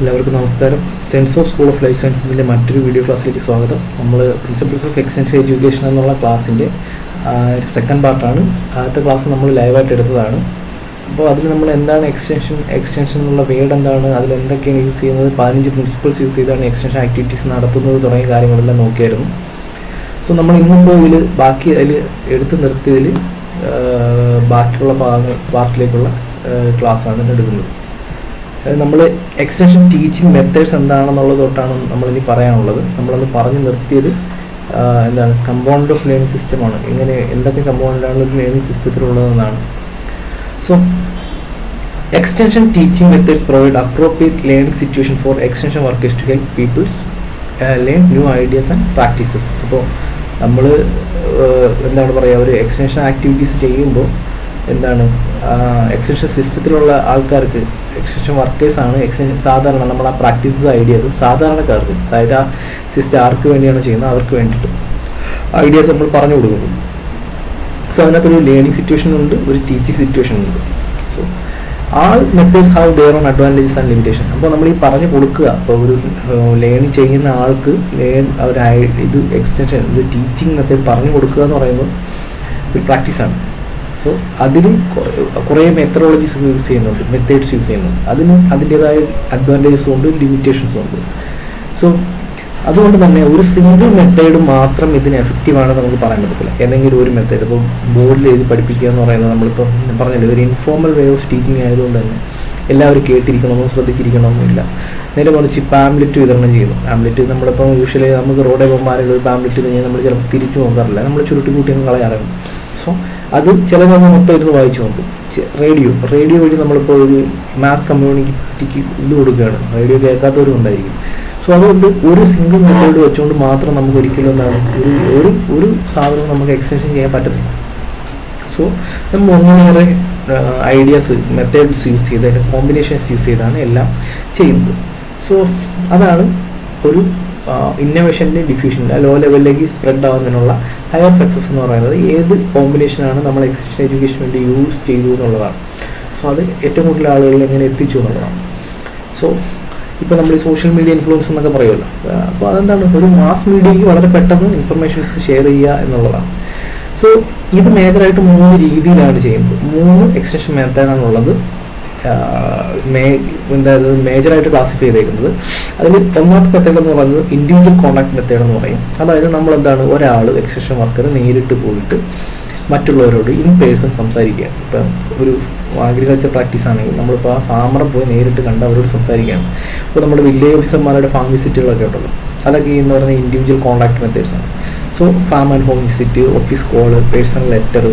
എല്ലാവർക്കും നമസ്കാരം. Sense of school of life സയൻസസിലെ മറ്റൊരു വീഡിയോ ക്ലാസ്സിലേക്ക് സ്വാഗതം. നമ്മൾ പ്രിൻസിപ്പിൾസ് ഓഫ് എക്സ്റ്റൻഷൻ എഡ്യൂക്കേഷൻ എന്നുള്ള ക്ലാസ്സിൻ്റെ സെക്കൻഡ് പാർട്ടാണ്. ആദ്യത്തെ ക്ലാസ് നമ്മൾ ലൈവായിട്ട് എടുത്തതാണ്. അപ്പോൾ അതിൽ നമ്മൾ എന്താണ് എക്സ്റ്റൻഷൻ എന്നുള്ള വേർഡ് എന്താണ്, അതിലെന്തൊക്കെയാണ് യൂസ് ചെയ്യുന്നത്, 15 പ്രിൻസിപ്പിൾസ് യൂസ് ചെയ്താണ് എക്സ്റ്റൻഷൻ ആക്ടിവിറ്റീസ് നടത്തുന്നത് തുടങ്ങിയ കാര്യങ്ങളെല്ലാം നോക്കിയായിരുന്നു. സോ നമ്മൾ ഇന്നിപ്പോൾ അതിൽ എടുത്ത് നിർത്തിയതിൽ ബാക്കിയുള്ള പാർട്ടിലേക്കുള്ള ക്ലാസ്സാണ് എടുക്കുന്നത്. നമ്മൾ എക്സ്റ്റൻഷൻ ടീച്ചിങ് മെത്തേഡ്സ് എന്താണെന്നുള്ളത് തൊട്ടാണ് നമ്മളിനി പറയാനുള്ളത്. നമ്മളത് പറഞ്ഞു നിർത്തിയത് എന്താണ് കമ്പോണൻ്റ് ഓഫ് ലേണിംഗ് സിസ്റ്റമാണ്. എന്തൊക്കെ കമ്പോണൻ്റാണ് ഒരു ലേണിംഗ് സിസ്റ്റത്തിലുള്ളതെന്നാണ്. So extension teaching methods provide appropriate learning situation for extension workers to help peoples learn new ideas and practices. അപ്പോൾ നമ്മൾ എന്താണ് പറയുക, ഒരു എക്സ്റ്റൻഷൻ ആക്ടിവിറ്റീസ് ചെയ്യുമ്പോൾ എന്താണ് എക്സ്റ്റൻഷൻ സിസ്റ്റത്തിലുള്ള ആൾക്കാർക്ക്, എക്സ്റ്റൻഷൻ വർക്കേഴ്സാണ് സാധാരണ നമ്മൾ ആ പ്രാക്ടീസസ് ഐഡിയാസും സാധാരണക്കാർക്ക്, അതായത് ആ സിസ്റ്റം ആർക്ക് വേണ്ടിയാണ് ചെയ്യുന്നത് അവർക്ക് വേണ്ടിയിട്ട് ഐഡിയാസ് നമ്മൾ പറഞ്ഞു കൊടുക്കുന്നു. സോ അതിനകത്തൊരു ലേണിംഗ് സിറ്റുവേഷൻ ഉണ്ട്, ഒരു ടീച്ചിങ് സിറ്റുവേഷൻ ഉണ്ട്. So all methods have their own advantages and limitation. അപ്പോൾ നമ്മൾ ഈ പറഞ്ഞു കൊടുക്കുക, അപ്പോൾ ഒരു ലേണിംഗ് ചെയ്യുന്ന ആൾക്ക് ഇത് എക്സ്റ്റൻഷൻ, ഇത് ടീച്ചിങ് മെത്തേഡ് പറഞ്ഞു കൊടുക്കുക എന്ന് പറയുമ്പോൾ ഒരു പ്രാക്ടീസാണ്. സോ അതിന് കുറേ മെത്തഡോളജീസ് യൂസ് ചെയ്യുന്നുണ്ട്, മെത്തേഡ്സ് യൂസ് ചെയ്യുന്നുണ്ട്. അതിൻ്റേതായ അഡ്വാൻറ്റേജസും ഉണ്ട്, ലിമിറ്റേഷൻസും ഉണ്ട്. സോ അതുകൊണ്ട് തന്നെ ഒരു സിംഗിൾ മെത്തേഡ് മാത്രം ഇതിന് എഫക്റ്റീവാണെന്ന് നമുക്ക് പറയാൻ പറ്റത്തില്ല. ഏതെങ്കിലും ഒരു മെത്തേഡ് ഇപ്പോൾ ബോർഡിൽ എഴുതി പഠിപ്പിക്കുക എന്ന് പറയുന്നത് നമ്മളിപ്പോൾ പറഞ്ഞില്ല, ഒരു ഇൻഫോർമൽ വേ ഓഫ് ടീച്ചിങ് ആയതുകൊണ്ട് തന്നെ എല്ലാവരും കേട്ടിരിക്കണമെന്നോ ശ്രദ്ധിച്ചിരിക്കണമെന്നില്ല. നേരെ മറിച്ച് പാംലെറ്റ് വിതരണം ചെയ്യുന്നു. പാംലെറ്റ് നമ്മളിപ്പോൾ യൂഷ്വലി നമുക്ക് റോഡേ പോകുമ്പോൾ ഒരു പാംലെറ്റ് കഴിഞ്ഞാൽ നമ്മൾ ചിലപ്പോൾ തിരിച്ചു നോക്കാറില്ല, നമ്മൾ ചുരുട്ടി കൂട്ടിയൊന്നും കളയാറുണ്ട്. സോ അത് ചിലതൊന്നും മൊത്തം ഇരുന്ന് വായിച്ചു നോക്കും. റേഡിയോ വഴി നമ്മളിപ്പോൾ ഒരു മാസ് കമ്മ്യൂണിറ്റിക്ക് ഇത് കൊടുക്കുകയാണ്, റേഡിയോ കേൾക്കാത്തവരും ഉണ്ടായിരിക്കും. സോ അതുകൊണ്ട് ഒരു സിംഗിൾ മെത്തേഡ് വെച്ചുകൊണ്ട് മാത്രം നമുക്ക് ഒരിക്കലും എന്താണ് ഒരു സാധനവും നമുക്ക് എക്സ്റ്റൻഷൻ ചെയ്യാൻ പറ്റത്തില്ല. സോ നമ്മൾ ഒന്നിനേറെ ഐഡിയാസ്, മെത്തേഡ്സ് യൂസ് ചെയ്ത്, കോമ്പിനേഷൻസ് യൂസ് ചെയ്താണ് എല്ലാം ചെയ്യുന്നത്. സോ അതാണ് ഒരു ഇന്നോവേഷൻ്റെ ഡിഫ്യൂഷൻ, ലോ ലെവലിലേക്ക് സ്പ്രെഡ് ആവുന്നതിനുള്ള ഹയർ സക്സസ് എന്ന് പറയുന്നത്. ഏത് കോമ്പിനേഷനാണ് നമ്മൾ എക്സ്റ്റൻഷൻ എഡ്യൂക്കേഷൻ വേണ്ടി യൂസ് ചെയ്തു എന്നുള്ളതാണ്. സോ അത് ഏറ്റവും കൂടുതൽ ആളുകളിൽ എങ്ങനെ എത്തിച്ചു എന്നുള്ളതാണ്. സോ ഇപ്പോൾ നമ്മൾ ഈ സോഷ്യൽ മീഡിയ ഇൻഫ്ലുവൻസ് എന്നൊക്കെ പറയുമല്ലോ, അപ്പോൾ അതെന്താണ്, ഒരു മാസ് മീഡിയയ്ക്ക് വളരെ പെട്ടെന്ന് ഇൻഫർമേഷൻസ് ഷെയർ ചെയ്യുക എന്നുള്ളതാണ്. സോ ഇത് മേജറായിട്ട് 3 രീതിയിലാണ് ചെയ്യുന്നത്. 3 എക്സ്റ്റൻഷൻ മെത്തേഡാണുള്ളത്, മേജറായിട്ട് ക്ലാസിഫൈ ചെയ്തേക്കുന്നത്. അതിൽ ഒന്നാമത്തെ മെത്തേഡ് എന്ന് പറയുന്നത് ഇൻഡിവിജ്വൽ കോൺടാക്ട് മെത്തേഡ് എന്ന് പറയും. അതായത് നമ്മളെന്താണ്, ഒരാൾ എക്സ്റ്റൻഷൻ വർക്കർ നേരിട്ട് പോയിട്ട് മറ്റുള്ളവരോട് ഇൻ പേഴ്സൺ സംസാരിക്കുക. ഇപ്പം ഒരു അഗ്രികൾച്ചർ പ്രാക്ടീസ് ആണെങ്കിൽ നമ്മളിപ്പോൾ ആ ഫാമറെ പോയി നേരിട്ട് കണ്ട് അവരോട് സംസാരിക്കുകയാണ്. ഇപ്പോൾ നമ്മുടെ വില്ലേജ് ഓഫീസർമാരുടെ ഫാം വിസിറ്റുകളൊക്കെ ഉണ്ടല്ലോ, അതൊക്കെ എന്ന് പറയുന്നത് ഇൻഡിവിജ്വൽ കോൺടാക്ട് മെത്തേഡ്സ് ആണ്. So farm and home visit, office call, personal letter,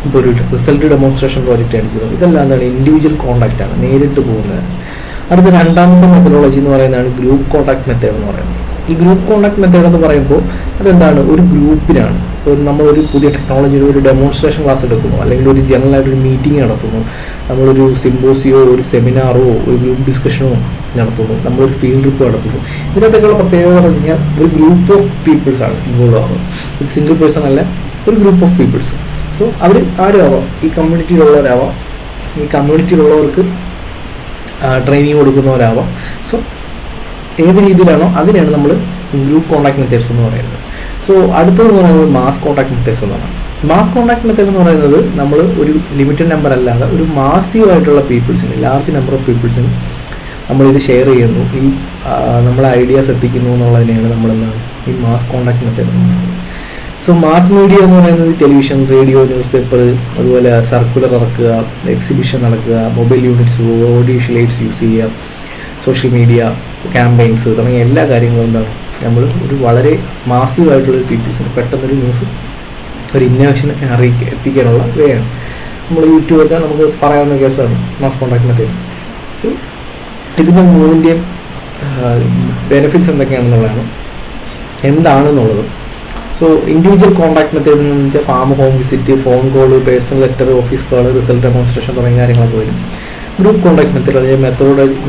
ഇപ്പോൾ ഒരു റിസൾട്ട് ഡെമോൺസ്ട്രേഷൻ പ്രോജക്റ്റ് എടുക്കുന്നത്, ഇതെല്ലാം എന്താണ്, ഇൻഡിവിജ്വൽ കോൺടാക്റ്റ് ആണ്, നേരിട്ട് പോകുന്നത്. അടുത്ത രണ്ടാമത്തെ മെത്തഡോളജി എന്ന് പറയുന്നതാണ് ഗ്രൂപ്പ് കോൺടാക്ട് മെത്തേഡ് എന്ന് പറയുന്നത്. ഈ ഗ്രൂപ്പ് കോൺടാക്ട് മെത്തേഡ് എന്ന് പറയുമ്പോൾ അതെന്താണ്, ഒരു ഗ്രൂപ്പിനാണ്. ഇപ്പോൾ നമ്മളൊരു പുതിയ ടെക്നോളജിയുടെ ഒരു ഡെമോൺസ്ട്രേഷൻ ക്ലാസ് എടുക്കുന്നു, അല്ലെങ്കിൽ ഒരു ജനറൽ ആയിട്ടൊരു മീറ്റിംഗ് നടത്തുന്നു, നമ്മളൊരു സിമ്പോസിയോ ഒരു സെമിനാറോ ഒരു ഗ്രൂപ്പ് ഡിസ്കഷനോ നടത്തുന്നു, നമ്മളൊരു ഫീൽഡ് ട്രിപ്പ് നടത്തുന്നു. ഇതിനകത്തേക്കുള്ള പ്രത്യേകത പറഞ്ഞു കഴിഞ്ഞാൽ ഒരു ഗ്രൂപ്പ് ഓഫ് പീപ്പിൾസ് ആണ് ഇൻവോൾവ് ആവുന്നത്. ഒരു സിംഗിൾ പേഴ്സൺ അല്ല, ഒരു ഗ്രൂപ്പ് ഓഫ് പീപ്പിൾസ്. സോ അവർ ആരും ആവാം, ഈ കമ്മ്യൂണിറ്റിയിലുള്ളവരാവാം, ഈ കമ്മ്യൂണിറ്റിയിലുള്ളവർക്ക് ട്രെയിനിങ് കൊടുക്കുന്നവരാവാം. സോ ഏത് രീതിയിലാണോ അതിനെയാണ് നമ്മൾ ഗ്രൂപ്പ് കോൺടാക്ട് മെത്തേഡ്സ് എന്ന് പറയുന്നത്. സോ അടുത്തതെന്ന് പറയുന്നത് മാസ് കോൺടാക്ട് മെത്തേഡ്സ് എന്നാണ്. മാസ് കോൺടാക്ട് മെത്തേഡ് എന്ന് പറയുന്നത് നമ്മൾ ഒരു ലിമിറ്റഡ് നമ്പർ അല്ലാതെ ഒരു മാസീവായിട്ടുള്ള പീപ്പിൾസിന്, ലാർജ് നമ്പർ ഓഫ് പീപ്പിൾസിന് നമ്മളിത് ഷെയർ ചെയ്യുന്നു, ഈ നമ്മളെ ഐഡിയാസ് എത്തിക്കുന്നു എന്നുള്ളതിനെയാണ് നമ്മളെന്താണ് ഈ മാസ് കോൺടാക്ട് മെത്തേഡ് എന്ന് പറയുന്നത്. സോ മാസ് മീഡിയ എന്ന് പറയുന്നത് ടെലിവിഷൻ, റേഡിയോ, ന്യൂസ് പേപ്പർ, അതുപോലെ സർക്കുലർ ഇറക്കുക, എക്സിബിഷൻ നടക്കുക, mobile units, audio lights use ചെയ്യുക, സോഷ്യൽ മീഡിയ ക്യാമ്പയിൻസ് തുടങ്ങിയ എല്ലാ കാര്യങ്ങളും എന്താണ് നമ്മൾ ഒരു വളരെ മാസീവായിട്ടുള്ളൊരു പീപ്പിൾസിന് പെട്ടെന്നൊരു ന്യൂസ്, ഒരു ഇന്നോവേഷൻ എത്തിക്കാനുള്ള വേയാണ്. നമ്മൾ യൂട്യൂബൊക്കെ നമുക്ക് പറയാവുന്ന കേസാണ് മാസ് കോൺടാക്ട് മെത്തേഡ്. സോ ഇതിൻ്റെ 3ൻ്റെയും ബെനിഫിറ്റ്സ് എന്തൊക്കെയാണെന്നുള്ളതാണ്, എന്താണെന്നുള്ളത്. സോ ഇൻഡിവിജ്വൽ കോൺടാക്ട് മെത്തേഡ് എന്ന് വെച്ചാൽ farm, home visit, phone call, personal letter, office call, result demonstration തുടങ്ങിയ കാര്യങ്ങളൊക്കെ വരും. ഗ്രൂപ്പ് കോൺടാക്ട് മെത്തേഡ് അല്ലെങ്കിൽ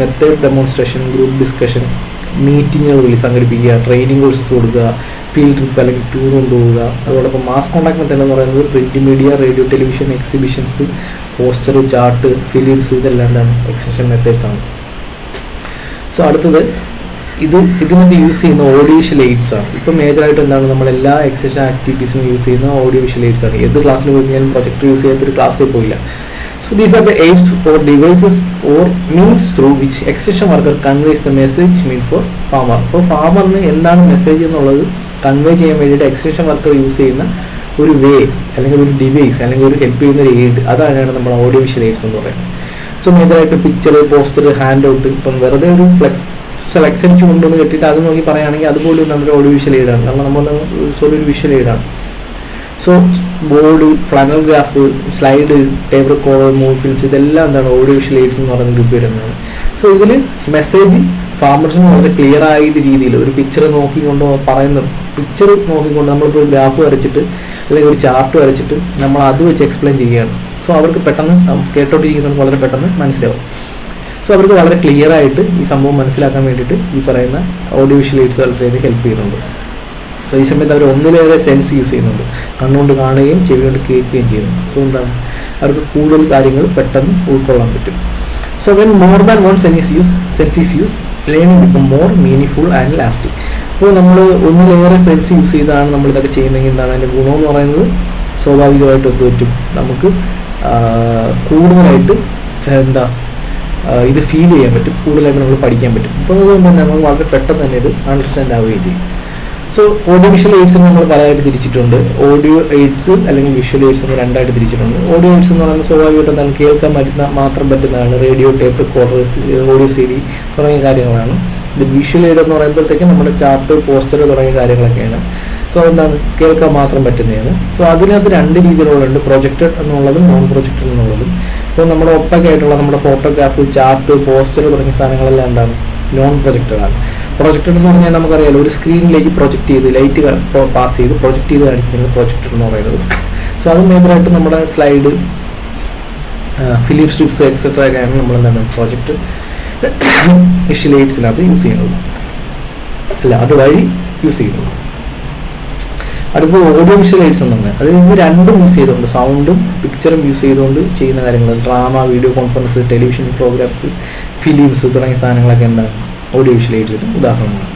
മെത്തേഡ് ഡെമോൺസ്ട്രേഷൻ, ഗ്രൂപ്പ് ഡിസ്കഷൻ, മീറ്റിങ്ങുകൾ സംഘടിപ്പിക്കുക, ട്രെയിനിങ് കോഴ്സസ് കൊടുക്കുക, ഫീൽഡ് ട്രിപ്പ് അല്ലെങ്കിൽ ടൂർ കൊണ്ടുപോവുക. അതോടൊപ്പം മാസ് കോൺടാക്ട് മെത്തേഡ് എന്ന് പറയുന്നത് print media, radio, television, exhibitions, poster, chart, films, ഇതെല്ലാം എക്സ്റ്റൻഷൻ മെത്തേഡ്സ് ആണ്. സോ അടുത്തത് ഇതിനകത്ത് യൂസ് ചെയ്യുന്ന ഓഡിയോ വിഷ്വൽ എയ്ഡ്സ് ആണ്. ഇപ്പം മേജറായിട്ട് എന്താണ് നമ്മളെല്ലാ എക്സസൈസ് ആക്ടിവിറ്റീസിനും യൂസ് ചെയ്യുന്ന ഓഡിയോ വിഷ്വൽ എയ്ഡ്സ് ആണ്. ഏത് ക്ലാസ്സിൽ പോയി ഞാൻ പ്രൊജക്ടർ യൂസ് ചെയ്യാത്തൊരു ക്ലാസ്സിൽ പോയില്ല. So these are the aids or devices or means through which extension worker conveys the message meant for farmer. അപ്പോൾ ഫാമറിന് എന്താണ് മെസ്സേജ് എന്നുള്ളത് കൺവേ ചെയ്യാൻ വേണ്ടിയിട്ട് എക്സ്റ്റൻഷൻ വർക്കർ യൂസ് ചെയ്യുന്ന ഒരു വേ അല്ലെങ്കിൽ ഒരു ഡിവൈസ് അല്ലെങ്കിൽ ഒരു ഹെൽപ്പ് ചെയ്യുന്ന ഒരു എയ്ഡ്, അതാണ് നമ്മൾ ഓഡിയോ വിഷ്വൽ എയ്ഡ്സ് എന്ന് പറയുന്നത്. സോ മേജറായിട്ട് പിക്ചർ, പോസ്റ്റർ, ഹാൻഡ് ഔട്ട്, ഇപ്പം വെറുതെ ഒരു സെലക്ഷൻ കൊണ്ടുവന്ന് കെട്ടിയിട്ട് അത് നോക്കി പറയുകയാണെങ്കിൽ അതുപോലും നമ്മുടെ ഓഡിയോ വിഷ്വൽ എയ്ഡാണ്. കാരണം നമ്മൾ ഒരു വിഷ്വൽ എയ്ഡാണ്. So board, flannel graph, slide, tape recorder, movie films, ഇതെല്ലാം എന്താണ് ഓഡിയോ വിഷ്വൽ എയ്ഡ്സ് എന്ന് പറയുന്ന ഗ്രൂപ്പ് വരുന്നതാണ്. സോ ഇതിൽ മെസ്സേജ് ഫാമേഴ്സിന് വളരെ ക്ലിയർ ആയ രീതിയിൽ ഒരു പിക്ചർ നോക്കിക്കൊണ്ട് പിക്ചർ നോക്കിക്കൊണ്ട് നമ്മളിപ്പോൾ ഗ്രാഫ് വരച്ചിട്ട് അല്ലെങ്കിൽ ഒരു ചാർട്ട് വരച്ചിട്ട് നമ്മൾ അത് വെച്ച് എക്സ്പ്ലെയിൻ ചെയ്യുകയാണ്. സോ അവർക്ക് പെട്ടെന്ന് കേട്ടോണ്ടിരിക്കുന്നവർക്ക് വളരെ പെട്ടെന്ന് മനസ്സിലാവും. സോ അവർക്ക് വളരെ ക്ലിയർ ആയിട്ട് ഈ സംഭവം മനസ്സിലാക്കാൻ വേണ്ടിയിട്ട് ഈ പറയുന്ന ഓഡിയോ വിഷ്വൽ എയ്ഡ്സ് വളരെ ഹെൽപ്പ് ചെയ്യുന്നുണ്ട്. സോ ഈ സമയത്ത് അവർ ഒന്നിലേറെ സെൻസ് യൂസ് ചെയ്യുന്നുണ്ട്. കണ്ണുകൊണ്ട് കാണുകയും ചെവി കൊണ്ട് കേൾക്കുകയും ചെയ്യുന്നു. സോ എന്താണ് അവർക്ക് കൂടുതൽ കാര്യങ്ങൾ പെട്ടെന്ന് ഉൾക്കൊള്ളാൻ പറ്റും. So when more than one sense is use learning become more meaningful and lasting. അപ്പോൾ നമ്മൾ ഒന്നിലേറെ സെൻസ് യൂസ് ചെയ്താണ് നമ്മൾ ഇതൊക്കെ ചെയ്യുന്നതെങ്കിൽ എന്താണ് അതിൻ്റെ ഗുണമെന്ന് പറയുന്നത് സ്വാഭാവികമായിട്ട് ഒത്തു പറ്റും. നമുക്ക് കൂടുതലായിട്ട് ഇത് ഫീൽ ചെയ്യാൻ പറ്റും, കൂടുതലായിട്ട് നമ്മൾ പഠിക്കാൻ പറ്റും. അപ്പോൾ അതുകൊണ്ട് തന്നെ നമ്മൾ വളരെ പെട്ടെന്ന് തന്നെ ഇത് അണ്ടർസ്റ്റാൻഡ് ആവുകയും ചെയ്യും. സോ ഓഡിയോ വിഷ്വൽ എയ്ഡ്സ് നമ്മൾ പലതായിട്ട് തിരിച്ചിട്ടുണ്ട്. ഓഡിയോ എയ്ഡ്സ് അല്ലെങ്കിൽ വിഷ്വൽ എയ്ഡ്സ് എന്ന് രണ്ടായിട്ട് തിരിച്ചിട്ടുണ്ട്. ഓഡിയോ എയ്ഡ്സ് എന്ന് പറയുന്നത് സ്വാഭാവികമായിട്ട് എന്താണ് കേൾക്കാൻ മാത്രം പറ്റുന്നതാണ്. Radio, tape recorders, audio CD തുടങ്ങിയ കാര്യങ്ങളാണ്. ഇത് വിഷ്വൽ എയ്ഡ് എന്ന് പറയുമ്പോഴത്തേക്കും നമ്മുടെ ചാർട്ട്, പോസ്റ്റർ തുടങ്ങിയ കാര്യങ്ങളൊക്കെയാണ്. സോ എന്താണ് കേൾക്കാൻ മാത്രം പറ്റുന്നതാണ്. സോ അതിനകത്ത് രണ്ട് രീതിയിലുള്ളുണ്ട്, പ്രൊജക്റ്റഡ് എന്നുള്ളതും നോൺ പ്രൊജക്റ്റഡ് എന്നുള്ളതും. ഇപ്പോൾ നമ്മുടെ ഒപ്പൊക്കെയായിട്ടുള്ള നമ്മുടെ ഫോട്ടോഗ്രാഫ്, ചാർട്ട്, പോസ്റ്റർ തുടങ്ങിയ സാധനങ്ങളെല്ലാം എന്താണ് നോൺ പ്രൊജക്റ്റഡ് ആണ്. പ്രൊജക്റ്റഡ് എന്ന് പറഞ്ഞാൽ നമുക്കറിയാലോ ഒരു സ്ക്രീനിലേക്ക് പ്രൊജക്ട് ചെയ്ത് ലൈറ്റ് പാസ് ചെയ്ത് പ്രൊജക്ട് ചെയ്ത് കാണിക്കുന്നത് പ്രൊജക്റ്റഡ് എന്ന് പറയുന്നത്. സോ അത് മെയിനായിട്ട് നമ്മുടെ സ്ലൈഡ്, ഫിലിം സ്ട്രിപ്സ് എക്സെട്ര ഒക്കെയാണ് നമ്മൾ എന്താണ് പ്രൊജക്റ്റ് വിഷ്വൽ എയ്ഡ്സിനകത്ത് യൂസ് ചെയ്യുന്നത്, അല്ല അതുവഴി യൂസ് ചെയ്യുന്നത്. അടുത്തത് ഓഡിയോ വിഷ്വൽ എയ്ഡ്സ് എന്ന് പറഞ്ഞാൽ അതിൽ നിന്ന് രണ്ടും യൂസ് ചെയ്തുകൊണ്ട് സൗണ്ടും പിക്ചറും യൂസ് ചെയ്തുകൊണ്ട് ചെയ്യുന്ന കാര്യങ്ങൾ. Drama, video conference, television programmes, films തുടങ്ങിയ സാധനങ്ങളൊക്കെ എന്താണ് ഓഡിയോ വിഷ്വൽ എയ്ഡ്സിന് ഉദാഹരണമാണ്.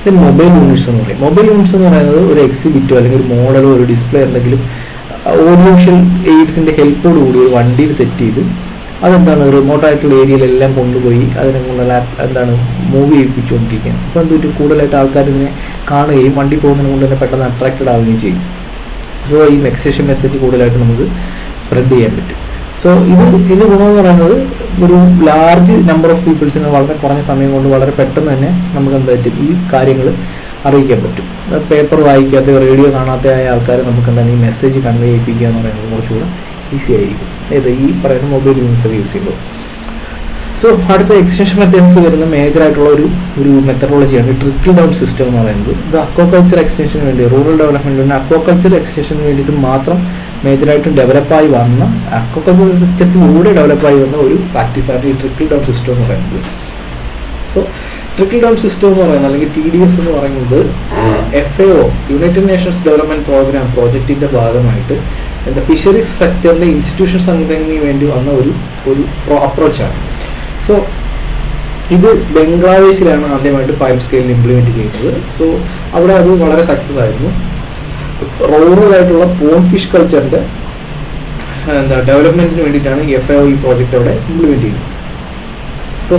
ദെൻ മൊബൈൽ യൂണിറ്റ്സ് എന്ന് പറയും. മൊബൈൽ യൂണിറ്റ്സ് എന്ന് പറയുന്നത് ഒരു എക്സിബിറ്റോ അല്ലെങ്കിൽ ഒരു മോഡലോ ഒരു ഡിസ്പ്ലേ എന്തെങ്കിലും ഓഡിയോ വിഷ്വൽ എയ്ഡ്സിൻ്റെ ഹെൽപ്പോട് കൂടി ഒരു വണ്ടിയിൽ സെറ്റ് ചെയ്ത് അതെന്താണ് റിമോട്ടായിട്ടുള്ള ഏരിയയിലെല്ലാം കൊണ്ടുപോയി അതിനെ കൊണ്ടുള്ള എന്താണ് മൂവ് ചെയ്യിപ്പിച്ചുകൊണ്ടിരിക്കുകയാണ്. അപ്പോൾ എന്തൊരു കൂടുതലായിട്ട് ആൾക്കാർ ഇതിനെ കാണുകയും വണ്ടി പോകുന്നതിന് കൊണ്ട് തന്നെ പെട്ടെന്ന് അട്രാക്റ്റഡ് ആവുകയും ചെയ്യും. സോ ഈ എക്സ്റ്റൻഷൻ മെസ്സേജ് കൂടുതലായിട്ട് നമുക്ക് സ്പ്രെഡ് ചെയ്യാൻ പറ്റും. സോ ഇത് ഗുണമെന്ന് പറയുന്നത് ഒരു ലാർജ് നമ്പർ ഓഫ് പീപ്പിൾസിന് വളരെ കുറഞ്ഞ സമയം കൊണ്ട് വളരെ പെട്ടെന്ന് തന്നെ നമുക്ക് എന്താ പറ്റും ഈ കാര്യങ്ങൾ അറിയിക്കാൻ പറ്റും. പേപ്പർ വായിക്കാത്ത, റേഡിയോ കാണാത്ത ആയ ആൾക്കാരെ നമുക്ക് എന്താണ് ഈ മെസ്സേജ് കൺവേ ചെയ്യിപ്പിക്കുക എന്ന് പറയുന്നത് കുറച്ചുകൂടെ ഈസി ആയിരിക്കും ഈ പറയുന്ന മൊബൈൽ യൂണിറ്റ്സ് യൂസ് ചെയ്യുമ്പോൾ. സോ അടുത്ത എക്സ്റ്റൻഷൻ മെത്തേഡ്സ് വരുന്ന മേജറായിട്ടുള്ള ഒരു മെത്തഡോളജിയാണ് ട്രിക്കിൾ ഡൗൺ സിസ്റ്റം എന്ന് പറയുന്നത്. ഇത് അക്വാകൾച്ചർ എക്സ്റ്റൻഷന് വേണ്ടി, റൂറൽ ഡെവലപ്മെൻറ്റിന് അക്വാകൾച്ചർ എക്സ്റ്റൻഷന് വേണ്ടിയിട്ട് മാത്രം മേജറായിട്ടും ഡെവലപ്പായി വന്ന അക്വാകൾച്ചർ സിസ്റ്റത്തിലൂടെ ഡെവലപ്പായി വന്ന ഒരു പ്രാക്ടീസാണ് ഈ ട്രിക്കിൾ ഡൗൺ സിസ്റ്റം എന്ന് പറയുന്നത്. സോ ട്രിക്കിൾ ഡൗൺ സിസ്റ്റം എന്ന് പറയുന്നത് അല്ലെങ്കിൽ TDS എന്ന് പറയുന്നത് FAO United Nations Development Programme പ്രോജക്റ്റിൻ്റെ ഭാഗമായിട്ട് ഫിഷറീസ് സെക്ടറിൻ്റെ ഇൻസ്റ്റിറ്റ്യൂഷൻ സംഘടനയ്ക്ക് വേണ്ടി വന്ന ഒരു അപ്രോച്ചാണ്. സോ ഇത് ബംഗ്ലാദേശിലാണ് ആദ്യമായിട്ട് പൈലറ്റ് സ്കെയിലിൽ ഇംപ്ലിമെൻറ്റ് ചെയ്യുന്നത്. സോ അവിടെ അത് വളരെ സക്സസ് ആയിരുന്നു. റൂറലായിട്ടുള്ള പോൺ ഫിഷ് കൾച്ചറിൻ്റെ ഡെവലപ്മെൻറ്റിന് വേണ്ടിയിട്ടാണ് FAO ഈ പ്രോജക്റ്റ് അവിടെ ഇംപ്ലിമെൻറ്റ് ചെയ്യുന്നത്. സോ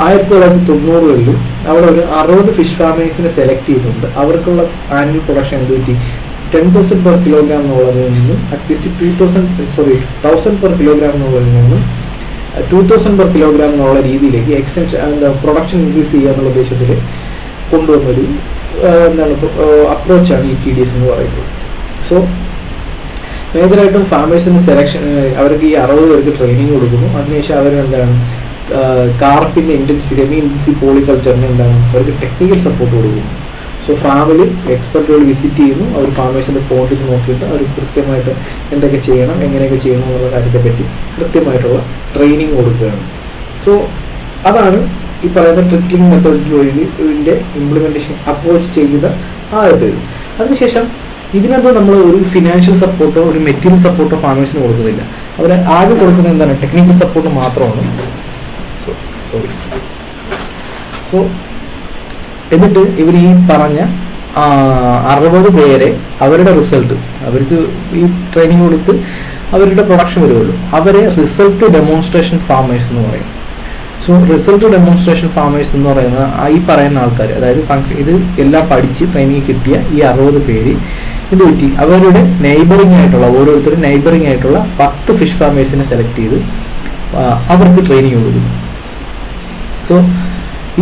1990-കളിൽ അവിടെ ഒരു 60 ഫിഷ് ഫാമേഴ്സിനെ സെലക്ട് ചെയ്തിട്ടുണ്ട്. അവർക്കുള്ള ആനുവൽ പ്രൊഡക്ഷൻ എന്ത് പറ്റി 10,000 per kilogram എന്നുള്ളതിൽ നിന്നും അറ്റ്ലീസ്റ്റ് 1,000 per kilogram എന്നുള്ളതിൽ നിന്നും 2,000 per kilogram എന്നുള്ള രീതിയിലേക്ക് പ്രൊഡക്ഷൻ ഇൻക്രീസ് ചെയ്യുക എന്നുള്ള ഉദ്ദേശത്തിൽ കൊണ്ടുവന്നൊരു അപ്രോച്ചാണ് ഈ TDS എന്ന് പറയുന്നത്. സോ മേജറായിട്ടും ഫാമേഴ്സിന് സെലക്ഷൻ അവർക്ക് ഈ 60 പേർക്ക് ട്രെയിനിങ് കൊടുക്കുന്നു. അതിനുശേഷം അവർ കാർപ്പിൻ്റെ സെമി ഇൻറ്റൻസീവ് പോളികൾച്ചറിന് അവർക്ക് ടെക്നിക്കൽ സപ്പോർട്ട് കൊടുക്കുന്നു. സോ ഫാമിലി എക്സ്പെർട്ടുകൾ വിസിറ്റ് ചെയ്യുന്നു. അവർ ഫാമേഴ്സിൻ്റെ പോണ്ടിൽ നോക്കിയിട്ട് അവർ കൃത്യമായിട്ട് എന്തൊക്കെ ചെയ്യണം, എങ്ങനെയൊക്കെ ചെയ്യണം എന്നുള്ള കാര്യത്തെപ്പറ്റി കൃത്യമായിട്ടുള്ള ട്രെയിനിങ് കൊടുക്കുകയാണ്. സോ അതാണ് ഈ പറയുന്ന ട്രിക്കിംഗ് മെത്തേഡിൻ്റെ ഇംപ്ലിമെൻറ്റേഷൻ അപ്രോച്ച് ചെയ്ത ആദ്യത്തേത്. അതിനുശേഷം ഇതിനകത്ത് നമ്മൾ ഒരു ഫിനാൻഷ്യൽ സപ്പോർട്ടോ ഒരു മെറ്റീരിയൽ സപ്പോർട്ടോ ഫാമേഴ്സിന് കൊടുക്കുന്നില്ല. അവർ ആകെ കൊടുക്കുന്നത് എന്താണ് ടെക്നിക്കൽ സപ്പോർട്ട് മാത്രമാണ്. സോ സോ എന്നിട്ട് ഇവർ ഈ പറഞ്ഞ 60 പേരെ അവരുടെ റിസൾട്ട്, അവർക്ക് ഈ ട്രെയിനിങ് കൊടുത്ത് അവരുടെ പ്രൊഡക്ഷൻ വരുമല്ലോ, അവരെ റിസൾട്ട് ഡെമോൺസ്ട്രേഷൻ ഫാമേഴ്സ് എന്ന് പറയും. സോ റിസൾട്ട് ഡെമോൺസ്ട്രേഷൻ ഫാമേഴ്സ് എന്ന് പറയുന്ന ഈ പറയുന്ന ആൾക്കാർ, അതായത് ഇത് എല്ലാം പഠിച്ച് ട്രെയിനിങ് കിട്ടിയ ഈ 60 പേര് ഇത് പറ്റി അവരുടെ നെയ്ബറിംഗ് ആയിട്ടുള്ള, ഓരോരുത്തരും നെയ്ബറിംഗ് ആയിട്ടുള്ള 10 ഫിഷ് ഫാമേഴ്സിനെ സെലക്ട് ചെയ്ത് അവർക്ക് ട്രെയിനിങ് കൊടുക്കും. സോ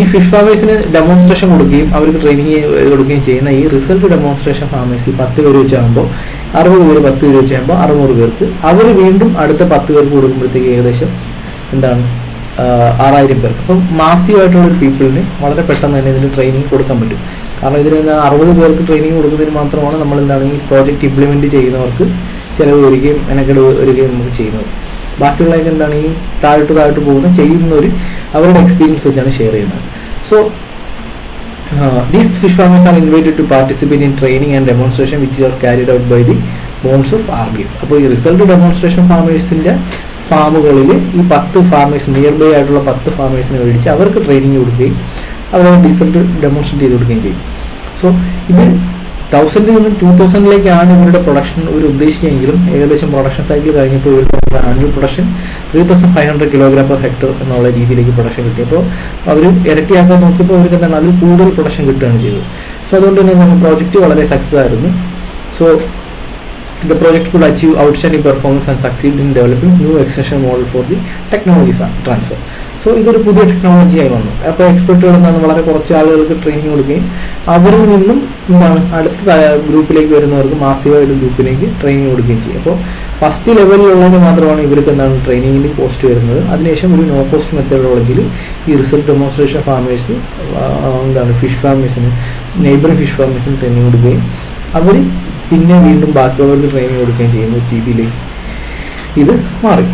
ഈ ഫിഷ് ഫാമേഴ്സിന് ഡെമോൺസ്ട്രേഷൻ കൊടുക്കുകയും അവർക്ക് ട്രെയിനിങ് കൊടുക്കുകയും ചെയ്യുന്ന ഈ റിസൾട്ട് ഡെമോൺസ്ട്രേഷൻ ഫാമേഴ്സ് ഈ 10 പേര് വെച്ചാകുമ്പോൾ 60 പേര് 10 പേര് വെച്ചാകുമ്പോൾ 600 പേർക്ക്, അവർ വീണ്ടും അടുത്ത 10 പേർക്ക് കൊടുക്കുമ്പോഴത്തേക്ക് ഏകദേശം 6000 പേർക്ക്. അപ്പം മാസീവായിട്ടുള്ള ഒരു പീപ്പിളിന് വളരെ പെട്ടെന്ന് തന്നെ ഇതിന് ട്രെയിനിങ് കൊടുക്കാൻ പറ്റും. കാരണം ഇതിന് 60 പേർക്ക് ട്രെയിനിങ് കൊടുക്കുന്നതിന് മാത്രമാണ് നമ്മൾ ഈ പ്രോജക്റ്റ് ഇംപ്ലിമെൻറ്റ് ചെയ്യുന്നവർക്ക് ചിലവ് വരികയും മെനക്കെട് വരികയും നമുക്ക് ചെയ്യുന്നത്. ബാക്കിയുള്ളതൊക്കെ ഈ താഴോട്ട് പോകുന്ന ചെയ്യുന്നവർ അവരുടെ എക്സ്പീരിയൻസ് വെച്ചാണ് ഷെയർ ചെയ്യുന്നത്. So these fish farmers are invited to participate in training and demonstration which are carried out by the bounds of RDF. അപ്പോൾ ഈ റിസൾട്ട് ഡെമോൺസ്ട്രേഷൻ ഫാമേഴ്സിൻ്റെ ഫാമുകളിൽ ഈ 10 ഫാമേഴ്സ്, നിയർ ബൈ ആയിട്ടുള്ള 10 ഫാമേഴ്സിനെ മേടിച്ച് അവർക്ക് ട്രെയിനിങ് കൊടുക്കുകയും അവരെ റിസൾട്ട് ഡെമോൺസ്ട്രേറ്റ് ചെയ്ത് കൊടുക്കുകയും ചെയ്യും. സോ ഇത് 1000 നിന്നും 2000 ഇവരുടെ പ്രൊഡക്ഷൻ ഒരു ഉദ്ദേശിച്ചെങ്കിലും ഏകദേശം പ്രൊഡക്ഷൻ സൈക്കിൾ കഴിഞ്ഞപ്പോൾ ഇവരുടെ annual production 3500 kilogram per hectare എന്നുള്ള രീതിയിലേക്ക് പ്രൊഡക്ഷൻ കിട്ടിയപ്പോൾ അവർ ഇരട്ടിയാക്കാൻ നോക്കിയപ്പോൾ അവർക്ക് അതിൽ കൂടുതൽ പ്രൊഡക്ഷൻ കിട്ടുകയാണ് ചെയ്തത്. സോ അതുകൊണ്ട് തന്നെ നമ്മുടെ പ്രോജക്റ്റ് വളരെ സക്സസ് ആയിരുന്നു. So the project could achieve outstanding performance and succeed in developing new extension model for the technology transfer. So ഇതൊരു പുതിയ ടെക്നോളജിയായി വന്നു. അപ്പോൾ എക്സ്പെർട്ടുകൾ വളരെ കുറച്ച് ആളുകൾക്ക് ട്രെയിനിങ് കൊടുക്കുകയും അവരിൽ നിന്നും അടുത്ത ഗ്രൂപ്പിലേക്ക് വരുന്നവർക്ക് മാസീവായിട്ട് ഗ്രൂപ്പിലേക്ക് ട്രെയിനിങ് കൊടുക്കുകയും ചെയ്യും. അപ്പോൾ ഫസ്റ്റ് ലെവലിലുള്ളതിന് മാത്രമാണ് ഇവർക്ക് ട്രെയിനിങ്ങിന് കോസ്റ്റ് വരുന്നത്. അതിനുശേഷം ഒരു നോ കോസ്റ്റ് മെത്തഡോളജിയിൽ ഈ റിസൾട്ട് ഡെമോൺസ്ട്രേഷൻ ഫാമേഴ്സ് ഫിഷ് ഫാമേഴ്സിന്, നെയ്ബറിംഗ് ഫിഷ് ഫാമേഴ്സിന് ട്രെയിനിങ് കൊടുക്കുകയും അവർ പിന്നെ വീണ്ടും ബാക്കിയുള്ളവർക്ക് ട്രെയിനിങ് കൊടുക്കുകയും ചെയ്യുന്ന രീതിയിലേക്ക് ഇത് മാറി.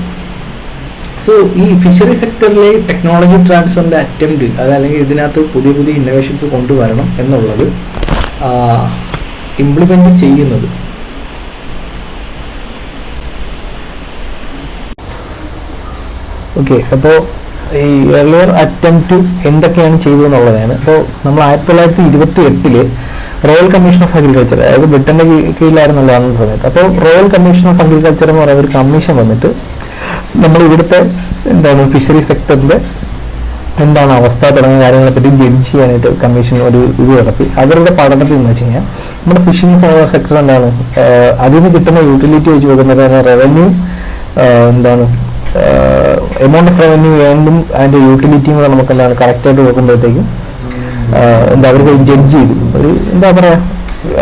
സോ ഈ ഫിഷറി സെക്ടറിലെ ടെക്നോളജി ട്രാൻസ്ഫറിൻ്റെ അറ്റംപ്റ്റ്, അതല്ലെങ്കിൽ ഇതിനകത്ത് പുതിയ പുതിയ ഇന്നോവേഷൻസ് കൊണ്ടുവരണം എന്നുള്ളത് ഇംപ്ലിമെൻറ്റ് ചെയ്യുന്നത് ഓക്കെ. അപ്പോൾ ഈ എർലിയർ അറ്റംപ്റ്റ് എന്തൊക്കെയാണ് ചെയ്തതെന്നുള്ളതാണ്. അപ്പോൾ നമ്മൾ 1928 റോയൽ കമ്മീഷൻ ഓഫ് അഗ്രികൾച്ചർ, അതായത് ബ്രിട്ടന്റെ കീഴിലായിരുന്നല്ലോ അന്ന സമയത്ത്. അപ്പോൾ റോയൽ കമ്മീഷൻ ഓഫ് അഗ്രികൾച്ചർ എന്ന് പറയുന്ന ഒരു കമ്മീഷൻ വന്നിട്ട് നമ്മൾ ഇവിടുത്തെ ഫിഷറി സെക്ടറിന്റെ എന്താണ് അവസ്ഥ തുടങ്ങിയ കാര്യങ്ങളെ പറ്റി ജഡ്ജ് ചെയ്യാനായിട്ട് കമ്മീഷൻ ഒരു ഇത് നടത്തി. അവരുടെ പഠനത്തിൽ എന്ന് വെച്ച് കഴിഞ്ഞാൽ നമ്മുടെ ഫിഷിംഗ് സെക്ടർ അതിന് കിട്ടുന്ന യൂട്ടിലിറ്റി വെച്ച് നോക്കുന്നത് റവന്യൂ എമൗണ്ട് ഓഫ് റവന്യൂ ഏണ്ടും അതിന്റെ യൂട്ടിലിറ്റിയും കൂടെ നമുക്ക് കറക്റ്റായിട്ട് നോക്കുമ്പോഴത്തേക്കും അവർക്ക് ജഡ്ജ് ചെയ്തു ഒരു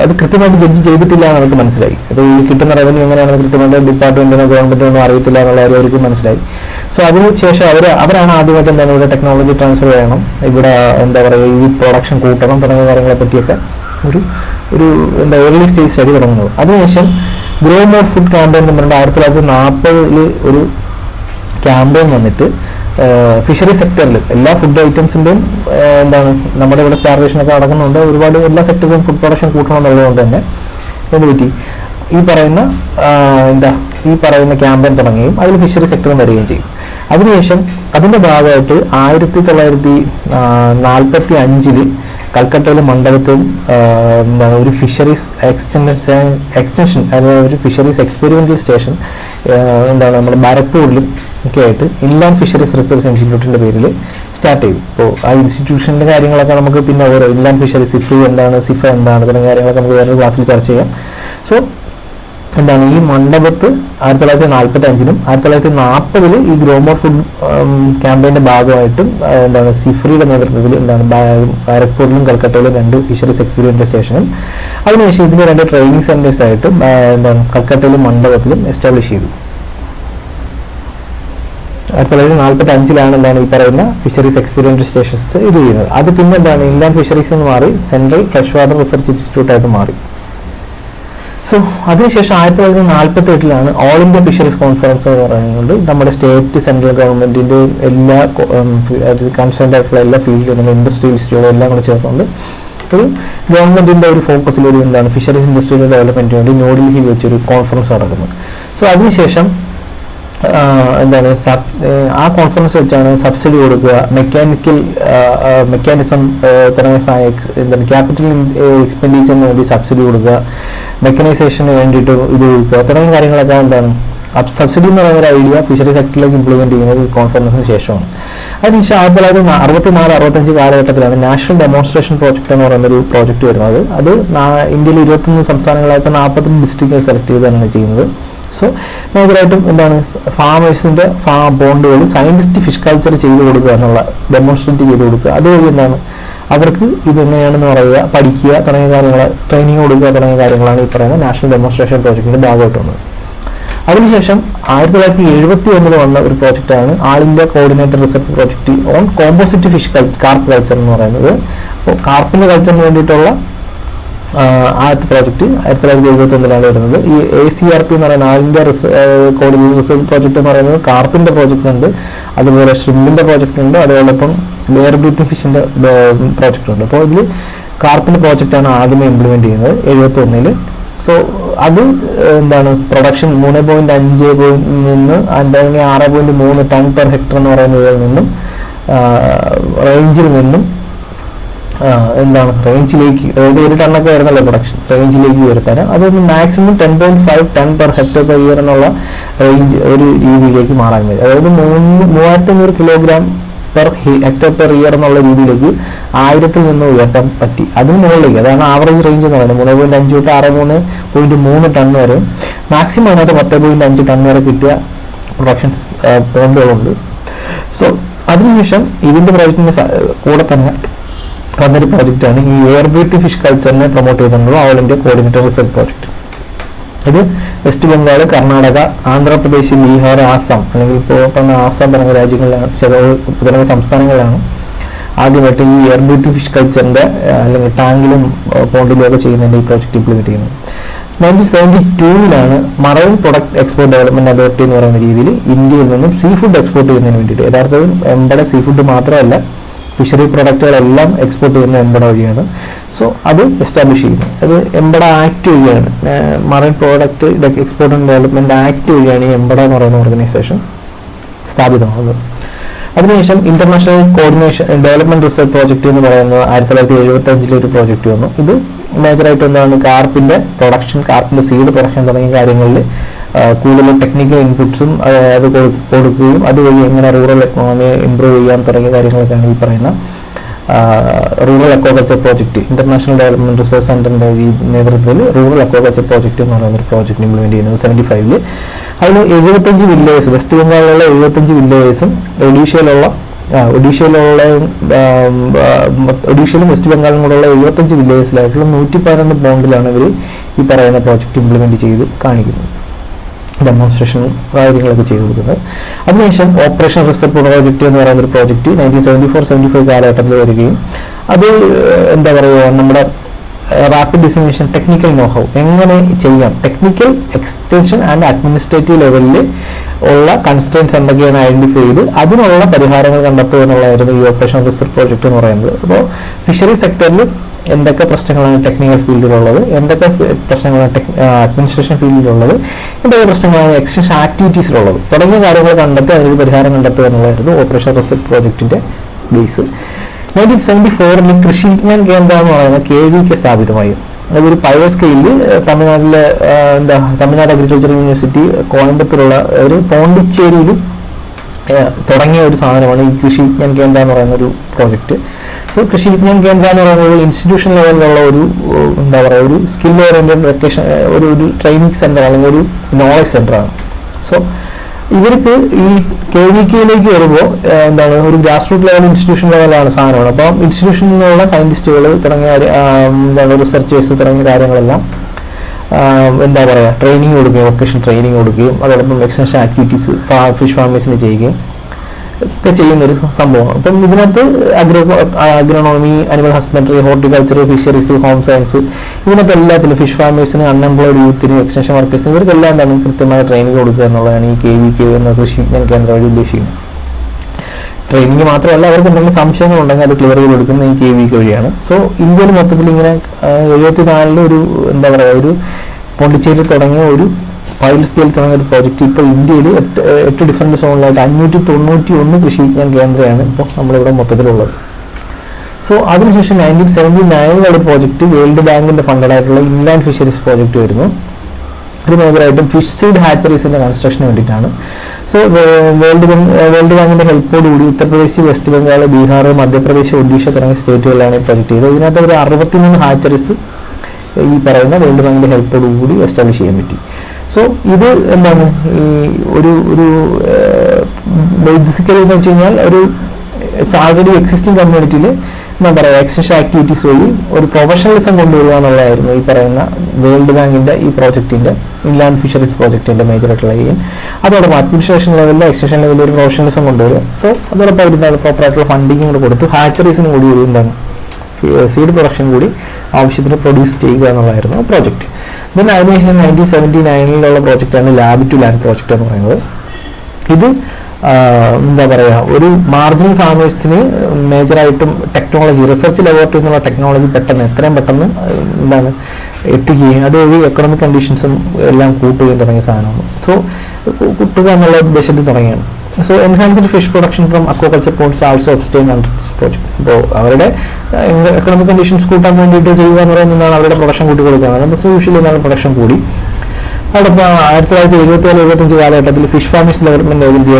അത് കൃത്യമായിട്ട് ജഡ്ജ് ചെയ്തിട്ടില്ല എന്ന് നമുക്ക് മനസ്സിലായി. അത് ഈ കിട്ടുന്ന റവന്യൂ എങ്ങനെയാണെന്ന് കൃത്യമായിട്ട് ഡിപ്പാർട്ട്മെന്റിനോ ഗവൺമെന്റിനോ അറിയത്തില്ല എന്നുള്ള കാര്യം അവർക്ക് മനസ്സിലായി. സോ അതിനുശേഷം അവരാണ് ആദ്യമായിട്ട് ഇവിടെ ടെക്നോളജി ട്രാൻസ്ഫർ ചെയ്യണം, ഇവിടെ ഈ പ്രൊഡക്ഷൻ കൂട്ടണം തുടങ്ങിയ കാര്യങ്ങളെ പറ്റിയൊക്കെ ഒരു ഏർലി സ്റ്റേജ് സ്റ്റഡി തുടങ്ങുന്നത്. അതിനുശേഷം ഗ്രോ മോർ ഫുഡ് ക്യാമ്പയിൻ എന്ന് പറഞ്ഞിട്ട് 1940 ഒരു ക്യാമ്പയിൻ വന്നിട്ട് ഫിഷറി സെക്ടറിൽ എല്ലാ ഫുഡ് ഐറ്റംസിൻ്റെയും നമ്മുടെ ഇവിടെ സ്റ്റാർവേഷനൊക്കെ നടക്കുന്നുണ്ട്. ഒരുപാട് എല്ലാ സെക്ടറിലും ഫുഡ് പ്രൊഡക്ഷൻ കൂട്ടണം എന്നുള്ളതുകൊണ്ട് തന്നെ എന്ത് പറ്റി ഈ പറയുന്ന ക്യാമ്പയിൻ തുടങ്ങുകയും അതിൽ ഫിഷറി സെക്ടറും വരികയും ചെയ്യും. അതിനുശേഷം അതിൻ്റെ ഭാഗമായിട്ട് 1945 കൽക്കട്ടയിലെ മണ്ഡലത്തിൽ ഒരു ഫിഷറീസ് എക്സ്റ്റൻഷൻ അതായത് ഒരു ഫിഷറീസ് എക്സ്പെരിമെന്റൽ സ്റ്റേഷൻ നമ്മുടെ ബാരക്പൂരിലും ഒക്കെ ആയിട്ട് ഇൻലാൻഡ് ഫിഷറീസ് റിസർച്ച് ഇൻസ്റ്റിറ്റ്യൂട്ടിന്റെ പേരിൽ സ്റ്റാർട്ട് ചെയ്തു. അപ്പോൾ ആ ഇൻസ്റ്റിറ്റ്യൂഷന്റെ കാര്യങ്ങളൊക്കെ നമുക്ക് പിന്നെ ഓരോ ഇൻലാൻഡ് ഫിഷറീസ് സിഫ്രി എന്താണ്, സിഫ എന്താണ് തുടങ്ങിയ കാര്യങ്ങളൊക്കെ നമുക്ക് വേറൊരു ക്ലാസ്സിൽ ചർച്ച ചെയ്യാം. സോ ഈ മണ്ഡപത്ത് 1945 1940 ഈ ഗ്രോമോർ ഫുഡ് ക്യാമ്പയിന്റെ ഭാഗമായിട്ടും സിഫ്രിയുടെ നേതൃത്വത്തിൽ ബാരക്പൂരിലും കൽക്കട്ടയിലും 2 ഫിഷറീസ് എക്സ്പെരിമെന്റൽ സ്റ്റേഷനും അതിനുശേഷം ഇതിന്റെ 2 ട്രെയിനിങ് സെന്റേഴ്സ് ആയിട്ടും കൽക്കട്ടയിലും മണ്ഡപത്തിലും എസ്റ്റാബ്ലിഷ് ചെയ്തു. 1945 ഈ പറയുന്ന ഫിഷറീസ് എക്സ്പെരിമെന്റൽ സ്റ്റേഷൻസ് ഇത് ചെയ്യുന്നത്. അത് പിന്നെ ഇൻലാൻഡ് ഫിഷറീസ് എന്ന് മാറി സെൻട്രൽ ഫ്രഷ് വാട്ടർ റിസർച്ച് ഇൻസ്റ്റിറ്റ്യൂട്ടായിട്ട് മാറി. സോ അതിനുശേഷം 1948 ഓൾ ഇന്ത്യ ഫിഷറീസ് കോൺഫറൻസ് എന്ന് പറയുന്നത് നമ്മുടെ സ്റ്റേറ്റ് സെൻട്രൽ ഗവൺമെന്റിന്റെ എല്ലാ കൺസേൺഡ് ആയിട്ടുള്ള എല്ലാ ഫീൽഡിലും ഇൻഡസ്ട്രിയലിസ്റ്റുകളും എല്ലാം കൂടെ ചേർന്നുകൊണ്ട് ഒരു ഗവൺമെന്റിന്റെ ഒരു ഫോക്കസിൽ ഒരു ഫിഷറീസ് ഇൻഡസ്ട്രിയുടെ ഡെവലപ്മെന്റിന് വേണ്ടി ന്യൂഡൽഹിയിൽ വെച്ചൊരു കോൺഫറൻസ് നടക്കുന്നു. സോ അതിനുശേഷം എന്താണ് ആ കോൺഫറൻസ് വെച്ചാണ് സബ്സിഡി കൊടുക്കുക, മെക്കാനിസം തുടങ്ങിയ എന്താണ് ക്യാപിറ്റൽ എക്സ്പെൻഡിച്ചറിന് വേണ്ടി സബ്സിഡി കൊടുക്കുക, മെക്കനൈസേഷന് വേണ്ടിയിട്ട് ഇത് കൊടുക്കുക തുടങ്ങിയ കാര്യങ്ങളൊക്കെ എന്താണ് സബ്സിഡി എന്ന് പറയുന്ന ഒരു ഐഡിയ ഫിഷറി സെക്ടറിലേക്ക് ഇംപ്ലിമെന്റ് ചെയ്യുന്നത് ഈ കോൺഫറൻസിന് ശേഷമാണ്. അതിനുശേഷം 1964-65 കാലഘട്ടത്തിലാണ് നാഷണൽ ഡെമോൺസ്ട്രേഷൻ പ്രോജക്റ്റ് എന്ന് പറയുന്ന ഒരു പ്രോജക്റ്റ് വരുന്നത്. അത് ഇന്ത്യയിൽ 21 സംസ്ഥാനങ്ങളായിട്ട് 42 ഡിസ്ട്രിക്റ്റുകൾ സെലക്ട് ചെയ്താണ് ചെയ്യുന്നത്. സോ മേജറായിട്ടും എന്താണ് ഫാമേഴ്സിന്റെ ബോണ്ടുകൾ സയന്റിസ്റ്റ് ഫിഷ് കൾച്ചർ ചെയ്ത് കൊടുക്കുക എന്നുള്ള ഡെമോൺസ്ട്രേറ്റ് ചെയ്ത് കൊടുക്കുക. അതുവഴി എന്താണ് അവർക്ക് ഇതെങ്ങനെയാണെന്ന് പറയുക, പഠിക്കുക തുടങ്ങിയ കാര്യങ്ങൾ, ട്രെയിനിങ് കൊടുക്കുക തുടങ്ങിയ കാര്യങ്ങളാണ് ഈ പറയുന്ന നാഷണൽ ഡെമോൺസ്ട്രേഷൻ പ്രോജക്റ്റിന്റെ ഭാഗമായിട്ട് വന്നത്. അതിനുശേഷം 1971 വന്ന ഒരു പ്രോജക്റ്റാണ് all India coordinated research project on composite fish carp culture എന്ന് പറയുന്നത്. അപ്പോൾ കാർപ്പിന്റെ കൾച്ചറിന് വേണ്ടിയിട്ടുള്ള ആദ്യത്തെ പ്രോജക്റ്റ് 1971 വരുന്നത്. ഈ ACRP എന്ന് പറയുന്ന ആൾ ഇന്ത്യ കോർഡിനേറ്റഡ് റിസർച്ച് പ്രോജക്റ്റ് എന്ന് പറയുന്നത് കാർപ്പിന്റെ പ്രോജക്റ്റ് ഉണ്ട്, അതുപോലെ ഷ്രിമ്പിന്റെ പ്രോജക്റ്റ് ഉണ്ട്, അതോടൊപ്പം ലെയർ ബ്രീത്തിങ് ഫിഷിന്റെ പ്രോജക്റ്റ് ഉണ്ട്. അപ്പോൾ ഇതിൽ കാർപ്പിന്റെ പ്രോജക്റ്റാണ് ആദ്യമേ ഇംപ്ലിമെന്റ് ചെയ്യുന്നത് 1971. സോ അത് എന്താണ് പ്രൊഡക്ഷൻ 3.5 നിന്ന് 6.3 ടൺ പെർ ഹെക്ടർ എന്ന് പറയുന്നതിൽ നിന്നും റേഞ്ചിൽ നിന്നും എന്താണ് റേഞ്ചിലേക്ക്, അതായത് 1 ടണ്ണൊക്കെ വരുന്നല്ലോ പ്രൊഡക്ഷൻ, റേഞ്ചിലേക്ക് ഉയർത്താൻ അതൊന്ന് maximum 10.5 ton per hectare per year എന്നുള്ള റേഞ്ച് ഒരു രീതിയിലേക്ക് മാറാൻ മതി. അതായത് 3500 kilogram per hectare per year എന്നുള്ള രീതിയിലേക്ക് 1000 നിന്ന് ഉയർത്താൻ പറ്റി. അതിന് മുകളിലേക്ക്, അതാണ് ആവറേജ് റേഞ്ച് എന്ന് പറയുന്നത്. 3.5 തൊട്ട് 6.3 ടൺ വരെ, മാക്സിമം അതിനകത്ത് 10.5 ടൺ വരെ കിട്ടിയ പ്രൊഡക്ഷൻസ് പോയിന്റുകളുണ്ട്. സോ അതിനുശേഷം ഇതിന്റെ പ്രോജക്റ്റിന്റെ കൂടെ തന്നെ വന്നൊരു പ്രോജക്റ്റാണ് ഈ എയർ ബ്രീത്തിങ് ഫിഷ് കൾച്ചറിനെ പ്രൊമോട്ട് ചെയ്തിട്ടുള്ള all India coordinated research project. ഇത് വെസ്റ്റ് ബംഗാൾ, കർണാടക, ആന്ധ്രാപ്രദേശ്, ബീഹാർ, ആസാം, അല്ലെങ്കിൽ ഇപ്പോൾ പറഞ്ഞ ആസാം തുടങ്ങിയ രാജ്യങ്ങളിലാണ്, തുടങ്ങിയ സംസ്ഥാനങ്ങളിലാണ് ആദ്യമായിട്ട് ഈ എയർ ബ്രീത്തിങ് ഫിഷ് കൾച്ചറിന്റെ അല്ലെങ്കിൽ ടാങ്കിലും പോണ്ടിലും ഒക്കെ ചെയ്യുന്നതിന്റെ ഈ പ്രോജക്റ്റ് ഇംപ്ലിമെന്റ് ചെയ്യുന്നത്. 1972 marine product export development authority എന്ന് പറയുന്ന രീതിയിൽ ഇന്ത്യയിൽ നിന്നും സീ ഫുഡ് എക്സ്പോർട്ട് ചെയ്യുന്നതിന് വേണ്ടിയിട്ട്, യഥാർത്ഥത്തിൽ എംബടെ സീ ഫുഡ് മാത്രമല്ല ഫിഷറി പ്രൊഡക്റ്റുകളെല്ലാം എക്സ്പോർട്ട് ചെയ്യുന്ന എംബട വഴിയാണ്. സോ അത് എസ്റ്റാബ്ലിഷ് ചെയ്യുന്നത്, അത് എംബട ആക്ട് വഴിയാണ്, marine product export and development act വഴിയാണ് ഈ എംബട എന്ന് പറയുന്ന ഓർഗനൈസേഷൻ സ്ഥാപിതമാകുന്നത്. അതിനുശേഷം international coordination development research project എന്ന് പറയുന്നത് 1975 ഒരു പ്രോജക്റ്റ് വന്നു. ഇത് മേജറായിട്ട് എന്താണ് കാർപ്പിന്റെ പ്രൊഡക്ഷൻ, കാർപ്പിന്റെ സീഡ് പ്രൊഡക്ഷൻ തുടങ്ങിയ കാര്യങ്ങളിൽ കൂടുതൽ ടെക്നിക്കൽ ഇൻപുട്സും അത് കൊടുക്കുകയും അതുവഴി എങ്ങനെ റൂറൽ എക്കോണമി ഇംപ്രൂവ് ചെയ്യാൻ തുടങ്ങിയ കാര്യങ്ങളൊക്കെയാണ് ഈ പറയുന്ന rural aquaculture project, international development research സെന്ററിന്റെ നേതൃത്വത്തിൽ റൂറൽ അക്വാകൾച്ചർ പ്രോജക്റ്റ് എന്ന് പറയുന്ന ഒരു പ്രോജക്റ്റ് ഇംപ്ലിമെന്റ് ചെയ്യുന്നത് 75. അതിൽ 75 വില്ലേജ്, വെസ്റ്റ് ബംഗാളിലുള്ള 75 വില്ലേജസും ഒഡീഷയിലും വെസ്റ്റ് ബംഗാളിലും കൂടെയുള്ള 75 വില്ലേജസിലായിട്ടുള്ള 111 ബോണ്ടിലാണ് ഇവർ ഈ പറയുന്ന പ്രോജക്റ്റ് ഇംപ്ലിമെന്റ് ചെയ്ത് കാണിക്കുന്നത്, ഡെമോൺസ്ട്രേഷൻ കാര്യങ്ങളൊക്കെ ചെയ്തു കൊടുക്കുന്നത്. അതിനുശേഷം ഓപ്പറേഷൻ റിസർച്ച് പ്രോജക്റ്റ് എന്ന് പറയുന്ന ഒരു പ്രോജക്റ്റ് 1974-75 കാലഘട്ടത്തിൽ വരികയും അത് എന്താ പറയുക നമ്മുടെ റാപ്പിഡ് ഡിസിമിനേഷൻ ടെക്നിക്കൽ നോഹൗ എങ്ങനെ ചെയ്യാം, ടെക്നിക്കൽ എക്സ്റ്റൻഷൻ ആൻഡ് അഡ്മിനിസ്ട്രേറ്റീവ് ലെവലിൽ ഉള്ള കൺസ്ട്രെയിൻസ് എന്തൊക്കെയാണ് ഐഡന്റിഫൈ ചെയ്ത് അതിനുള്ള പരിഹാരങ്ങൾ കണ്ടെത്തുക എന്നുള്ളതായിരുന്നു ഈ ഓപ്പറേഷൻ റിസർച്ച് പ്രോജക്റ്റ് എന്ന് പറയുന്നത്. അപ്പോൾ ഫിഷറി സെക്ടറിൽ എന്തൊക്കെ പ്രശ്നങ്ങളാണ് ടെക്നിക്കൽ ഫീൽഡിലുള്ളത്, എന്തൊക്കെ പ്രശ്നങ്ങളാണ് അഡ്മിനിസ്ട്രേഷൻ ഫീൽഡിലുള്ളത്, എന്തൊക്കെ പ്രശ്നങ്ങളാണ് എക്സ്റ്റൻഷൻ ആക്ടിവിറ്റീസിലുള്ളത് തുടങ്ങിയ കാര്യങ്ങൾ കണ്ടെത്തി അതിനൊരു പരിഹാരം കണ്ടെത്തുക എന്നുള്ളതായിരുന്നു ഓപ്പറേഷൻ റിസർച്ച് പ്രോജക്റ്റിന്റെ ബേസ്. 1974 കൃഷി വിജ്ഞാൻ കേന്ദ്രം എന്ന് പറയുന്ന KVK സ്ഥാപിതമായി. അതൊരു പൈലറ്റ് സ്കെയിലിൽ തമിഴ്നാട് അഗ്രികൾച്ചർ യൂണിവേഴ്സിറ്റി കോയമ്പത്തൂരുള്ള ഒരു പോണ്ടിച്ചേരിയിൽ തുടങ്ങിയ ഒരു സാധനമാണ് ഈ കൃഷി വിജ്ഞാൻ കേന്ദ്ര എന്ന് പറയുന്ന ഒരു പ്രോജക്റ്റ്. സോ കൃഷി വിജ്ഞാൻ കേന്ദ്ര എന്ന് പറയുന്നത് ഇൻസ്റ്റിറ്റ്യൂഷൻ ലെവലിലുള്ള ഒരു എന്താ പറയുക ഒരു സ്കിൽ ഓറിയന്റഡ് വെക്കേഷൻ ഒരു ട്രെയിനിങ് സെന്റർ അല്ലെങ്കിൽ ഒരു നോളജ് സെന്ററാണ്. സോ ഇവർക്ക് ഈ KVKയിലേക്ക് വരുമ്പോൾ എന്താണ് ഒരു ഗ്രാസ് റൂട്ട് ലെവൽ ഇൻസ്റ്റിറ്റ്യൂഷൻ ലെവലാണ് സാധനമാണ്. അപ്പം ഇൻസ്റ്റിറ്റ്യൂഷനിൽ നിന്നുള്ള സയന്റിസ്റ്റുകൾ തുടങ്ങിയ എന്താണ് റിസർച്ചേഴ്സ് തുടങ്ങിയ കാര്യങ്ങളെല്ലാം എന്താ പറയുക ട്രെയിനിങ് കൊടുക്കുകയും വൊക്കേഷണൽ ട്രെയിനിങ് കൊടുക്കുകയും അതോടൊപ്പം എക്സ്റ്റൻഷൻ ആക്ടിവിറ്റീസ് ഫിഷ് ഫാമേഴ്സിന് ചെയ്യുകയും ഒക്കെ ചെയ്യുന്നൊരു സംഭവമാണ്. അപ്പം ഇതിനകത്ത് agronomy, animal husbandry, horticulture, fisheries, home science ഇതിനകത്ത് എല്ലാത്തിലും ഫിഷ് ഫാമേഴ്സിന്, അൺഎംപ്ലോയിഡ് യൂത്തിന്, എക്സ്റ്റൻഷൻ വർക്കേഴ്സിന് ഇവർക്കെല്ലാം എന്താണ് കൃത്യമായ ട്രെയിനിങ് കൊടുക്കുക എന്നുള്ളതാണ് ഈ KVK എന്ന കൃഷി വിജ്ഞാൻ കേന്ദ്രം വഴി ഉദ്ദേശിക്കുന്നത്. ട്രെയിനിങ് മാത്രമല്ല അവർക്ക് എന്തെങ്കിലും സംശയങ്ങളുണ്ടെങ്കിൽ അത് ക്ലിയർ ചെയ്ത് കൊടുക്കുന്നത് ഈ KVK വഴിയാണ്. സോ ഇന്ത്യയിൽ മൊത്തത്തിൽ ഇങ്ങനെ 74 ഒരു എന്താ പറയുക ഒരു പോണ്ടിച്ചേരി തുടങ്ങിയ ഒരു പൈലറ്റ് സ്കെയിൽ തുടങ്ങിയ ഒരു പ്രോജക്റ്റ് ഇപ്പോൾ ഇന്ത്യയിൽ 8 ഡിഫറൻറ്റ് സോണിലായിട്ട് 591 കൃഷി വിജ്ഞാന കേന്ദ്രമാണ് ഇപ്പോൾ നമ്മളിവിടെ മൊത്തത്തിലുള്ളത്. സോ അതിനുശേഷം 1979 പ്രോജക്റ്റ് വേൾഡ് ബാങ്കിന്റെ ഫണ്ടഡ് ആയിട്ടുള്ള ഇൻലാൻഡ് ഫിഷറീസ് പ്രോജക്റ്റ് വരുന്നു. ഇത് മേജറായിട്ടും ഫിഷ് സീഡ് ഹാച്ചറീസിന്റെ കൺസ്ട്രക്ഷന് വേണ്ടിയിട്ടാണ്. സോ വേൾഡ് ബാങ്കിന്റെ ഹെൽപ്പോടുകൂടി ഉത്തർപ്രദേശ്, വെസ്റ്റ് ബംഗാൾ, ബീഹാർ, മധ്യപ്രദേശ്, ഒഡീഷ തുടങ്ങിയ സ്റ്റേറ്റുകളിലാണ് ഈ പ്രൊജക്ട് ചെയ്തത്. ഇതിനകത്ത് ഒരു 63 ഹാച്ചറീസ് ഈ പറയുന്ന വേൾഡ് ബാങ്കിന്റെ ഹെൽപ്പോടുകൂടി എസ്റ്റാബ്ലിഷ് ചെയ്യാൻ പറ്റി. സോ ഇത് എന്താണ് ഈ ഒരു ബേസിക്കലി എന്ന് വെച്ച് കഴിഞ്ഞാൽ ഒരു ആൾറെഡി എക്സിസ്റ്റിംഗ് കമ്മ്യൂണിറ്റിയിൽ എന്താ പറയുക എക്സ്റ്റൻഷൻ ആക്ടിവിറ്റീസ് വഴി ഒരു പ്രൊഫഷണലിസം കൊണ്ടുവരിക എന്നുള്ളതായിരുന്നു ഈ പറയുന്ന വേൾഡ് ബാങ്കിന്റെ ഈ പ്രോജക്റ്റിന്റെ ഇൻലാൻഡ് ഫിഷറീസ് പ്രോജക്റ്റിന്റെ മേജർ ആയിട്ടുള്ള എയിം. അതോടൊപ്പം അഡ്മിനിസ്ട്രേഷൻ ലെവലിൽ എക്സ്റ്റൻഷൻ ലെവലിൽ ഒരു പ്രൊഫഷണലിസം കൊണ്ടുവരിക. സോ അതോടൊപ്പം അവർ എന്താണ് പ്രോപ്പർ ആയിട്ടുള്ള ഫണ്ടിങ് കൂടെ കൊടുത്ത് ഹാച്ചറീസിന് കൂടി ഒരു എന്താണ് സീഡ് പ്രൊഡക്ഷൻ കൂടി ആവശ്യത്തിന് പ്രൊഡ്യൂസ് ചെയ്യുക എന്നുള്ളതായിരുന്നു പ്രോജക്റ്റ്. ദെൻ അതിനുശേഷം 1979 പ്രോജക്റ്റാണ് ലാബ് ടു ലാൻഡ് പ്രോജക്റ്റ് എന്ന് പറയുന്നത്. ഇത് എന്താ പറയുക ഒരു മാർജിനൽ ഫാമേഴ്സിന് മേജറായിട്ടും ടെക്നോളജി റിസർച്ച് ലബോറട്ടറി എന്നുള്ള ടെക്നോളജി എത്രയും പെട്ടെന്ന് എന്താണ് എത്തിക്കുകയും അതുവഴി എക്കണോമിക് കണ്ടീഷൻസും എല്ലാം കൂട്ടുകയും തുടങ്ങിയ സാധനമാണ്. സോ കൂട്ടുക എന്നുള്ള ഉദ്ദേശത്തിൽ തുടങ്ങിയാണ്. So enhanced fish production from aquaculture points also obtain under this project. ഇപ്പോൾ അവരുടെ എക്കണോമിക് കണ്ടീഷൻസ് കൂട്ടാൻ വേണ്ടിയിട്ട് ചെയ്യുക എന്ന് പറയുന്നതാണ് അവരുടെ പ്രൊഡക്ഷൻ കൂട്ടി കൊടുക്കുക. സോ യൂഷ്വലി എന്താണ് പ്രൊഡക്ഷൻ കൂടി. അതോടൊപ്പം 1974-75 കാലഘട്ടത്തിൽ fish farmers development agency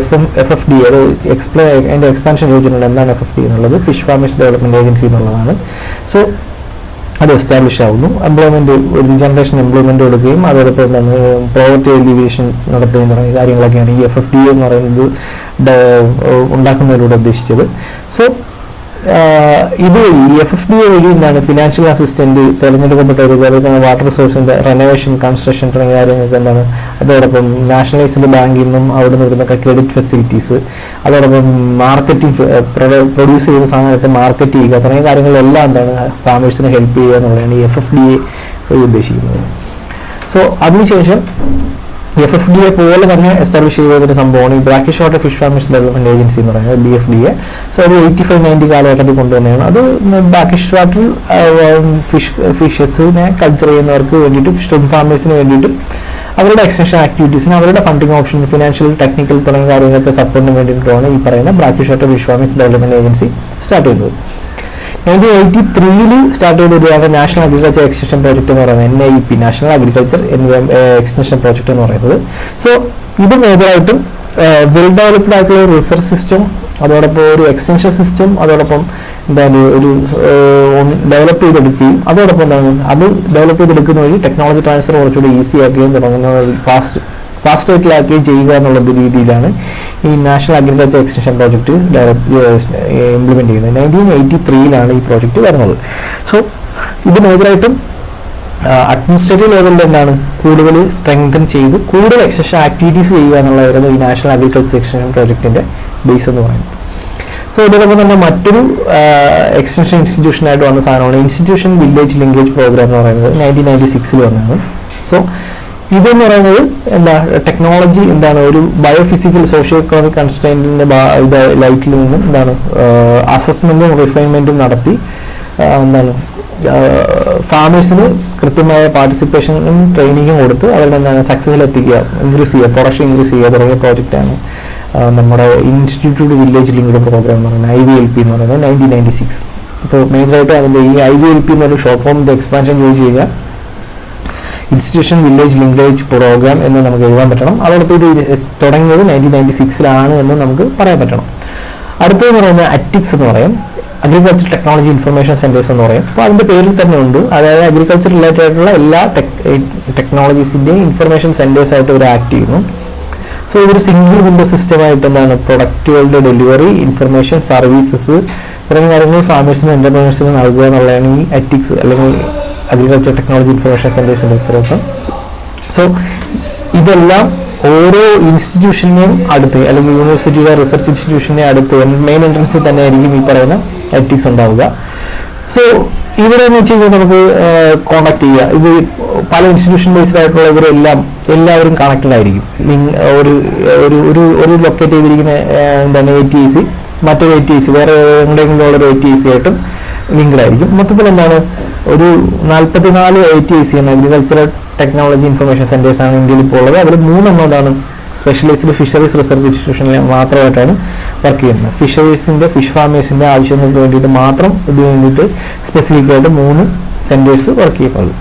FFD അത് അതിന്റെ എക്സ്പാൻഷൻ യോജന എന്താണ് FFD എന്നുള്ളത് ഫിഷ് ഫാമേഴ്സ് ഡെവലപ്മെന്റ് ഏജൻസി എന്നുള്ളതാണ്. സോ അത് എസ്റ്റാബ്ലിഷ് ആവുന്നു. എംപ്ലോയ്മെന്റ് ഒരു ജനറേഷൻ എംപ്ലോയ്മെന്റ് കൊടുക്കുകയും അതോടൊപ്പം എന്താണ് പോവർട്ടി എലിവേഷൻ നടത്തുകയും തുടങ്ങിയ കാര്യങ്ങളൊക്കെയാണ് ഈ FFD എന്ന് പറയുന്നത് ഉണ്ടാക്കുന്നതിലൂടെ ഉദ്ദേശിച്ചത്. സോ ഇത് FFD വഴി എന്താണ് ഫിനാൻഷ്യൽ അസിസ്റ്റന്റ് തെരഞ്ഞെടുക്കപ്പെട്ടവർ വാട്ടർ റിസോഴ്സിന്റെ റെനോവേഷൻ കൺസ്ട്രക്ഷൻ തുടങ്ങിയ കാര്യങ്ങൾക്ക് എന്താണ് അതോടൊപ്പം നാഷണലൈസ്ഡ് ബാങ്കിൽ നിന്നും അവിടെ നിന്ന് വരുന്ന ക്രെഡിറ്റ് ഫെസിലിറ്റീസ് അതോടൊപ്പം മാർക്കറ്റിംഗ് പ്രൊഡ്യൂസ് ചെയ്യുന്ന സാധനത്തെ മാർക്കറ്റ് ചെയ്യുക തുടങ്ങിയ കാര്യങ്ങളെല്ലാം എന്താണ് ഫാമേഴ്സിനെ ഹെൽപ്പ് ചെയ്യുക എന്നുള്ളതാണ് ഈ FFD വഴി ഉദ്ദേശിക്കുന്നത്. സോ അതിനുശേഷം FFDA പോലെ തന്നെ എസ്റ്റാബ്ലിഷ് ചെയ്തൊരു സംഭവമാണ് ഈ brackish water fish farmers development agency എന്ന് പറയുന്നത് BFDA. സോ അത് 85-90 കാലഘട്ടത്തിൽ കൊണ്ടുവന്നതാണ്. അത് ബ്രാക്കിഷ് വാട്ടർ ഫിഷസിനെ കൾച്ചർ ചെയ്യുന്നവർക്ക് വേണ്ടിയിട്ട് ഷ്രിംപ് ഫാമേഴ്സിന് വേണ്ടിയിട്ട് അവരുടെ എക്സ്റ്റൻഷൻ ആക്ടിവിറ്റീസിന് അവരുടെ ഫണ്ടിങ് ഓപ്ഷൻ ഫിനാൻഷ്യൽ ടെക്നിക്കൽ തുടങ്ങിയ കാര്യങ്ങൾക്ക് സപ്പോർട്ടിന് വേണ്ടിയിട്ടാണ് ഈ പറയുന്ന brackish water fish farmers development agency start ചെയ്തത്. 1983 സ്റ്റാർട്ട് ചെയ്തൊരു നാഷണൽ അഗ്രികൾച്ചർ എക്സ്റ്റൻഷൻ പ്രോജക്റ്റ് എന്ന് പറയുന്നത് NIEP national agriculture extension project എന്ന് പറയുന്നത്. സോ ഇത് മേജറായിട്ടും വെൽ ഡെവലപ്ഡ് ആയിട്ടുള്ള ഒരു റിസർച്ച് സിസ്റ്റം അതോടൊപ്പം ഒരു എക്സ്റ്റൻഷൻ സിസ്റ്റം അതോടൊപ്പം എന്താണ് ഒരു ഡെവലപ്പ് ചെയ്തെടുക്കുകയും അതോടൊപ്പം എന്താണ് അത് ഡെവലപ്പ് ചെയ്തെടുക്കുന്ന വഴി ടെക്നോളജി ട്രാൻസ്ഫർ കുറച്ചുകൂടി ഈസി ആക്കുകയും തുടങ്ങുന്ന ഫാസ്റ്റ് റേറ്റിലാക്കുകയും ചെയ്യുക എന്നുള്ള രീതിയിലാണ് ഈ national agriculture extension project implement ചെയ്യുന്നത്. 1983 ഈ പ്രോജക്റ്റ് വരുന്നത്. സോ ഇത് മേജറായിട്ടും അഡ്മിനിസ്ട്രേറ്റീവ് ലെവലിൽ എന്താണ് കൂടുതൽ സ്ട്രെങ്തൻ ചെയ്ത് കൂടുതൽ എക്സ്റ്റൻഷൻ ആക്ടിവിറ്റീസ് ചെയ്യുക എന്നുള്ളതായിരുന്നു ഈ നാഷണൽ അഗ്രികൾച്ചർ എക്സ്റ്റൻഷൻ പ്രോജക്റ്റിന്റെ ബേസ് എന്ന് പറയുന്നത്. സോ ഇതോടൊപ്പം തന്നെ മറ്റൊരു എക്സ്റ്റൻഷൻ ഇൻസ്റ്റിറ്റ്യൂഷനായിട്ട് വന്ന സാധനമാണ് ഇൻസ്റ്റിറ്റ്യൂഷൻ വില്ലേജ് ലിങ്കേജ് പ്രോഗ്രാം എന്ന് പറയുന്നത് 1996 വന്നതാണ്. സോ ഇതെന്ന് പറയുന്നത് എന്താ ടെക്നോളജി എന്താണ് ഒരു ബയോഫിസിക്കൽ സോഷ്യോ എക്കണോമിക് കൺസ്ട്രെയിന്റിന്റെ ലൈറ്റിൽ നിന്നും എന്താണ് അസസ്മെന്റും റിഫൈൻമെന്റും നടത്തി എന്താണ് ഫാമേഴ്സിന് കൃത്യമായ പാർട്ടിസിപ്പേഷനും ട്രെയിനിങ്ങും കൊടുത്ത് അവരുടെ എന്താണ് സക്സസിൽ എത്തിക്കുക ഇൻക്രീസ് ചെയ്യുക പ്രൊഡക്ഷൻ ഇൻക്രീസ് ചെയ്യുക തുടങ്ങിയ പ്രോജക്റ്റാണ് നമ്മുടെ ഇൻസ്റ്റിറ്റ്യൂട്ട് വില്ലേജ് ലിങ്ക്ഡ് പ്രോഗ്രാം എന്ന് പറയുന്നത് IVLP എന്ന് പറയുന്നത് 1996. ഇപ്പോൾ മേജറായിട്ട് അതിൻ്റെ ഈ IVLP എന്നൊരു ഷോർട്ട് ഫോമിന്റെ എക്സ്പാൻഷൻ യൂസ് ചെയ്യുക ഇൻസ്റ്റിറ്റ്യൂഷൻ വില്ലേജ് ലിങ്കേജ് പ്രോഗ്രാം എന്ന് നമുക്ക് എഴുതാൻ പറ്റണം. അതോടൊപ്പം ഇത് തുടങ്ങിയത് 1996 എന്ന് നമുക്ക് പറയാൻ പറ്റണം. അടുത്തതെന്ന് പറയുന്നത് ATICS എന്ന് പറയും അഗ്രികൾച്ചർ ടെക്നോളജി ഇൻഫർമേഷൻ സെന്റേഴ്സ് എന്ന് പറയും. അപ്പോൾ അതിന്റെ പേരിൽ തന്നെ ഉണ്ട്, അതായത് അഗ്രികൾച്ചർ റിലേറ്റഡ് ആയിട്ടുള്ള എല്ലാ ടെക്നോളജീസിന്റെയും ഇൻഫർമേഷൻ സെന്റേഴ്സ് ആയിട്ട് ഇവർ ആക്ട് ചെയ്യുന്നു. സോ ഇതൊരു സിംഗിൾ വിൻഡോ സിസ്റ്റമായിട്ട് എന്താണ് പ്രൊഡക്റ്റുകളുടെ ഡെലിവറി ഇൻഫർമേഷൻ സർവീസസ് തുടങ്ങിയ കാര്യങ്ങൾ ഫാമേഴ്സിനും എന്റർപ്രൈനേഴ്സിനും നൽകുക എന്നുള്ളതാണ് ഈ ATICS അല്ലെങ്കിൽ അഗ്രികൾച്ചർ ടെക്നോളജി ഇൻഫർമേഷൻ സെന്റേഴ്സിന്റെ ഉത്തരവാദിത്തം. സോ ഇതെല്ലാം ഓരോ ഇൻസ്റ്റിറ്റ്യൂഷനെയും അടുത്ത് അല്ലെങ്കിൽ യൂണിവേഴ്സിറ്റിയുടെ റിസർച്ച് ഇൻസ്റ്റിറ്റ്യൂഷനെ അടുത്ത് മെയിൻ എൻട്രൻസിൽ തന്നെ ആയിരിക്കും ഈ പറയുന്ന ATICS ഉണ്ടാവുക. സോ ഇവിടെ എന്ന് വെച്ച് കഴിഞ്ഞാൽ നമുക്ക് കോണ്ടാക്ട് ചെയ്യുക. ഇത് പല ഇൻസ്റ്റിറ്റ്യൂഷൻ ബേസ്ഡ് ആയിട്ടുള്ള എല്ലാവരും കണക്റ്റഡ് ആയിരിക്കും. ഒരു ലൊക്കേറ്റ് ചെയ്തിരിക്കുന്ന എന്താണ് ATIC മറ്റൊരു ATIC വേറെ എവിടെയെങ്കിലും ഉള്ളൊരു ATIC ആയിട്ടും ലിങ്ക്ഡ് ആയിരിക്കും. മൊത്തത്തിൽ എന്താണ് ഒരു 44 ATIC ആണ് അഗ്രികൾച്ചറൽ ടെക്നോളജി ഇൻഫർമേഷൻ സെന്റേഴ്സ് ആണ് ഇന്ത്യയിൽ ഇപ്പോൾ ഉള്ളത്. അതിൽ 3 എണ്ണമാണ് സ്പെഷ്യലൈസ്ഡ് ഫിഷറീസ് റിസർച്ച് ഇൻസ്റ്റിറ്റ്യൂഷനിൽ മാത്രമായിട്ടാണ് വർക്ക് ചെയ്യുന്നത്. ഫിഷറീസിൻ്റെ ഫിഷ് ഫാമേഴ്സിൻ്റെ ആവശ്യങ്ങൾക്ക് വേണ്ടിയിട്ട് മാത്രം ഇതിന് വേണ്ടിയിട്ട് സ്പെസിഫിക് ആയിട്ട് 3 സെന്റേഴ്സ് വർക്ക് ചെയ്യുന്നത്.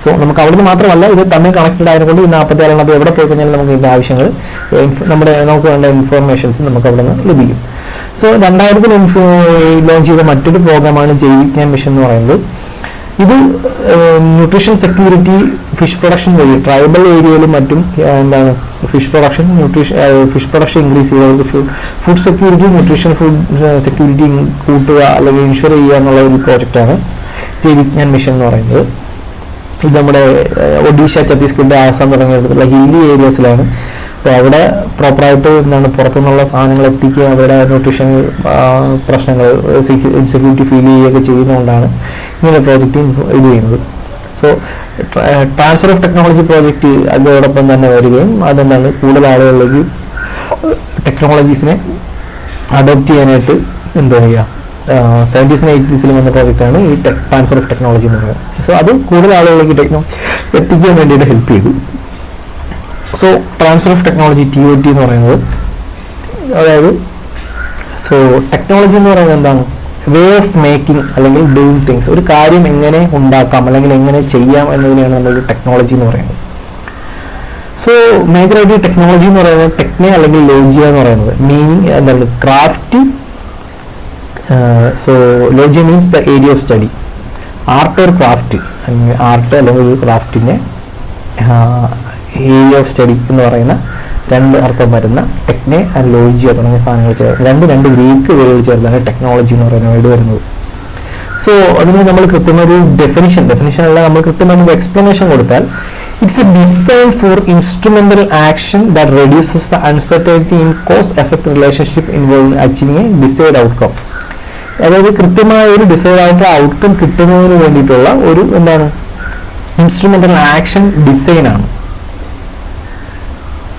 സോ നമുക്ക് അവിടുന്ന് മാത്രമല്ല, ഇത് തമ്മിൽ കണക്റ്റഡ് ആയതുകൊണ്ട് ഈ 46 എണ്ണത്തിൽ എവിടെ പോയി കഴിഞ്ഞാൽ നമുക്ക് ഇതിൻ്റെ ആവശ്യങ്ങൾ നമുക്ക് വേണ്ട ഇൻഫർമേഷൻസ് നമുക്ക് അവിടെ നിന്ന് ലഭിക്കും. സോ 2000 ലോഞ്ച് ചെയ്ത മറ്റൊരു പ്രോഗ്രാമാണ് ജൈവിജ്ഞാൻ മിഷൻ എന്ന് പറയുന്നത്. ഇത് ന്യൂട്രീഷൻ സെക്യൂരിറ്റി ഫിഷ് പ്രൊഡക്ഷൻ വഴി ട്രൈബൽ ഏരിയയിലും മറ്റും എന്താണ് ഫിഷ് പ്രൊഡക്ഷൻ ഇൻക്രീസ് ചെയ്യുക, food security, nutrition food security കൂട്ടുക അല്ലെങ്കിൽ ഇൻഷുർ ചെയ്യുക എന്നുള്ള ഒരു പ്രോജക്റ്റാണ് ജൈവിജ്ഞാൻ മിഷൻ എന്ന് പറയുന്നത്. ഇത് നമ്മുടെ ഒഡീഷ, ഛത്തീസ്ഗഡ്, ആസാം തുടങ്ങിയിട്ടുള്ള ഹില്ലി ഏരിയാസിലാണ്. അപ്പോൾ അവിടെ പ്രോപ്പറായിട്ട് എന്താണ് പുറത്തുനിന്നുള്ള സാധനങ്ങൾ എത്തിക്കുക, അവരുടെ ന്യൂട്രീഷൻ പ്രശ്നങ്ങൾ ഇൻസെക്യൂരിറ്റി ഫീൽ ചെയ്യുകയൊക്കെ ചെയ്യുന്നതുകൊണ്ടാണ് ഇങ്ങനെ പ്രോജക്റ്റ് ഇത് ചെയ്യുന്നത്. So transfer of technology project അതോടൊപ്പം തന്നെ വരികയും അതെന്താണ് കൂടുതൽ ആളുകളിലേക്ക് ടെക്നോളജീസിനെ അഡോപ്റ്റ് ചെയ്യാനായിട്ട് എന്താ പറയുക 70s and 80s വന്ന പ്രോജക്റ്റാണ് ഈ ട്രാൻസ്ഫർ ഓഫ് ടെക്നോളജി എന്ന് പറയുന്നത്. സോ അത് കൂടുതൽ ആളുകളിലേക്ക് എത്തിക്കാൻ വേണ്ടിയിട്ട് ഹെൽപ്പ് ചെയ്തു. So transfer of technology TOT എന്ന് പറയുന്നത്, അതായത് ടെക്നോളജി എന്ന് പറയുന്നത് എന്താണ്, വേ ഓഫ് മേക്കിംഗ് അല്ലെങ്കിൽ ഡൂയിങ് തിങ്സ്, ഒരു കാര്യം എങ്ങനെ ഉണ്ടാക്കാം അല്ലെങ്കിൽ എങ്ങനെ ചെയ്യാം എന്നതിനെയാണ് നമ്മൾ ടെക്നോളജി എന്ന് പറയുന്നത്. സോ മേജറായിട്ട് ടെക്നോളജി എന്ന് പറയുന്നത് ടെക്നെ അല്ലെങ്കിൽ ലോജിയ എന്ന് പറയുന്നത് മീനിങ് എന്താണ്, craft. So logia means the area of study, art or craft, art അല്ലെങ്കിൽ ഒരു ക്രാഫ്റ്റിനെ ഏരിയ ഓഫ് സ്റ്റഡി എന്ന് പറയുന്ന 2 അർത്ഥം വരുന്ന ടെക്നെ ആൻഡ് ലോജിയ തുടങ്ങിയ സാധനങ്ങൾ ചേർന്ന് 2 ഗ്രീക്ക് വേർഡ് ചേർത്താണ് ടെക്നോളജി എന്ന് പറയുന്ന വേർഡ് വരുന്നത്. സോ അതിന് നമ്മൾ കൃത്യമായൊരു ഡെഫിനിഷൻ അല്ല, നമ്മൾ കൃത്യമായൊരു എക്സ്പ്ലനേഷൻ കൊടുത്താൽ it's a design for instrumental action that reduces the uncertainty in cause effect relationship involve achieving a desired outcome. അതായത് കൃത്യമായ ഒരു ഡിസൈഡ് ആയിട്ടുള്ള ഔട്ട്കം കിട്ടുന്നതിന് വേണ്ടിയിട്ടുള്ള ഒരു എന്താണ് ഇൻസ്ട്രുമെന്റൽ ആക്ഷൻ ഡിസൈനാണ്.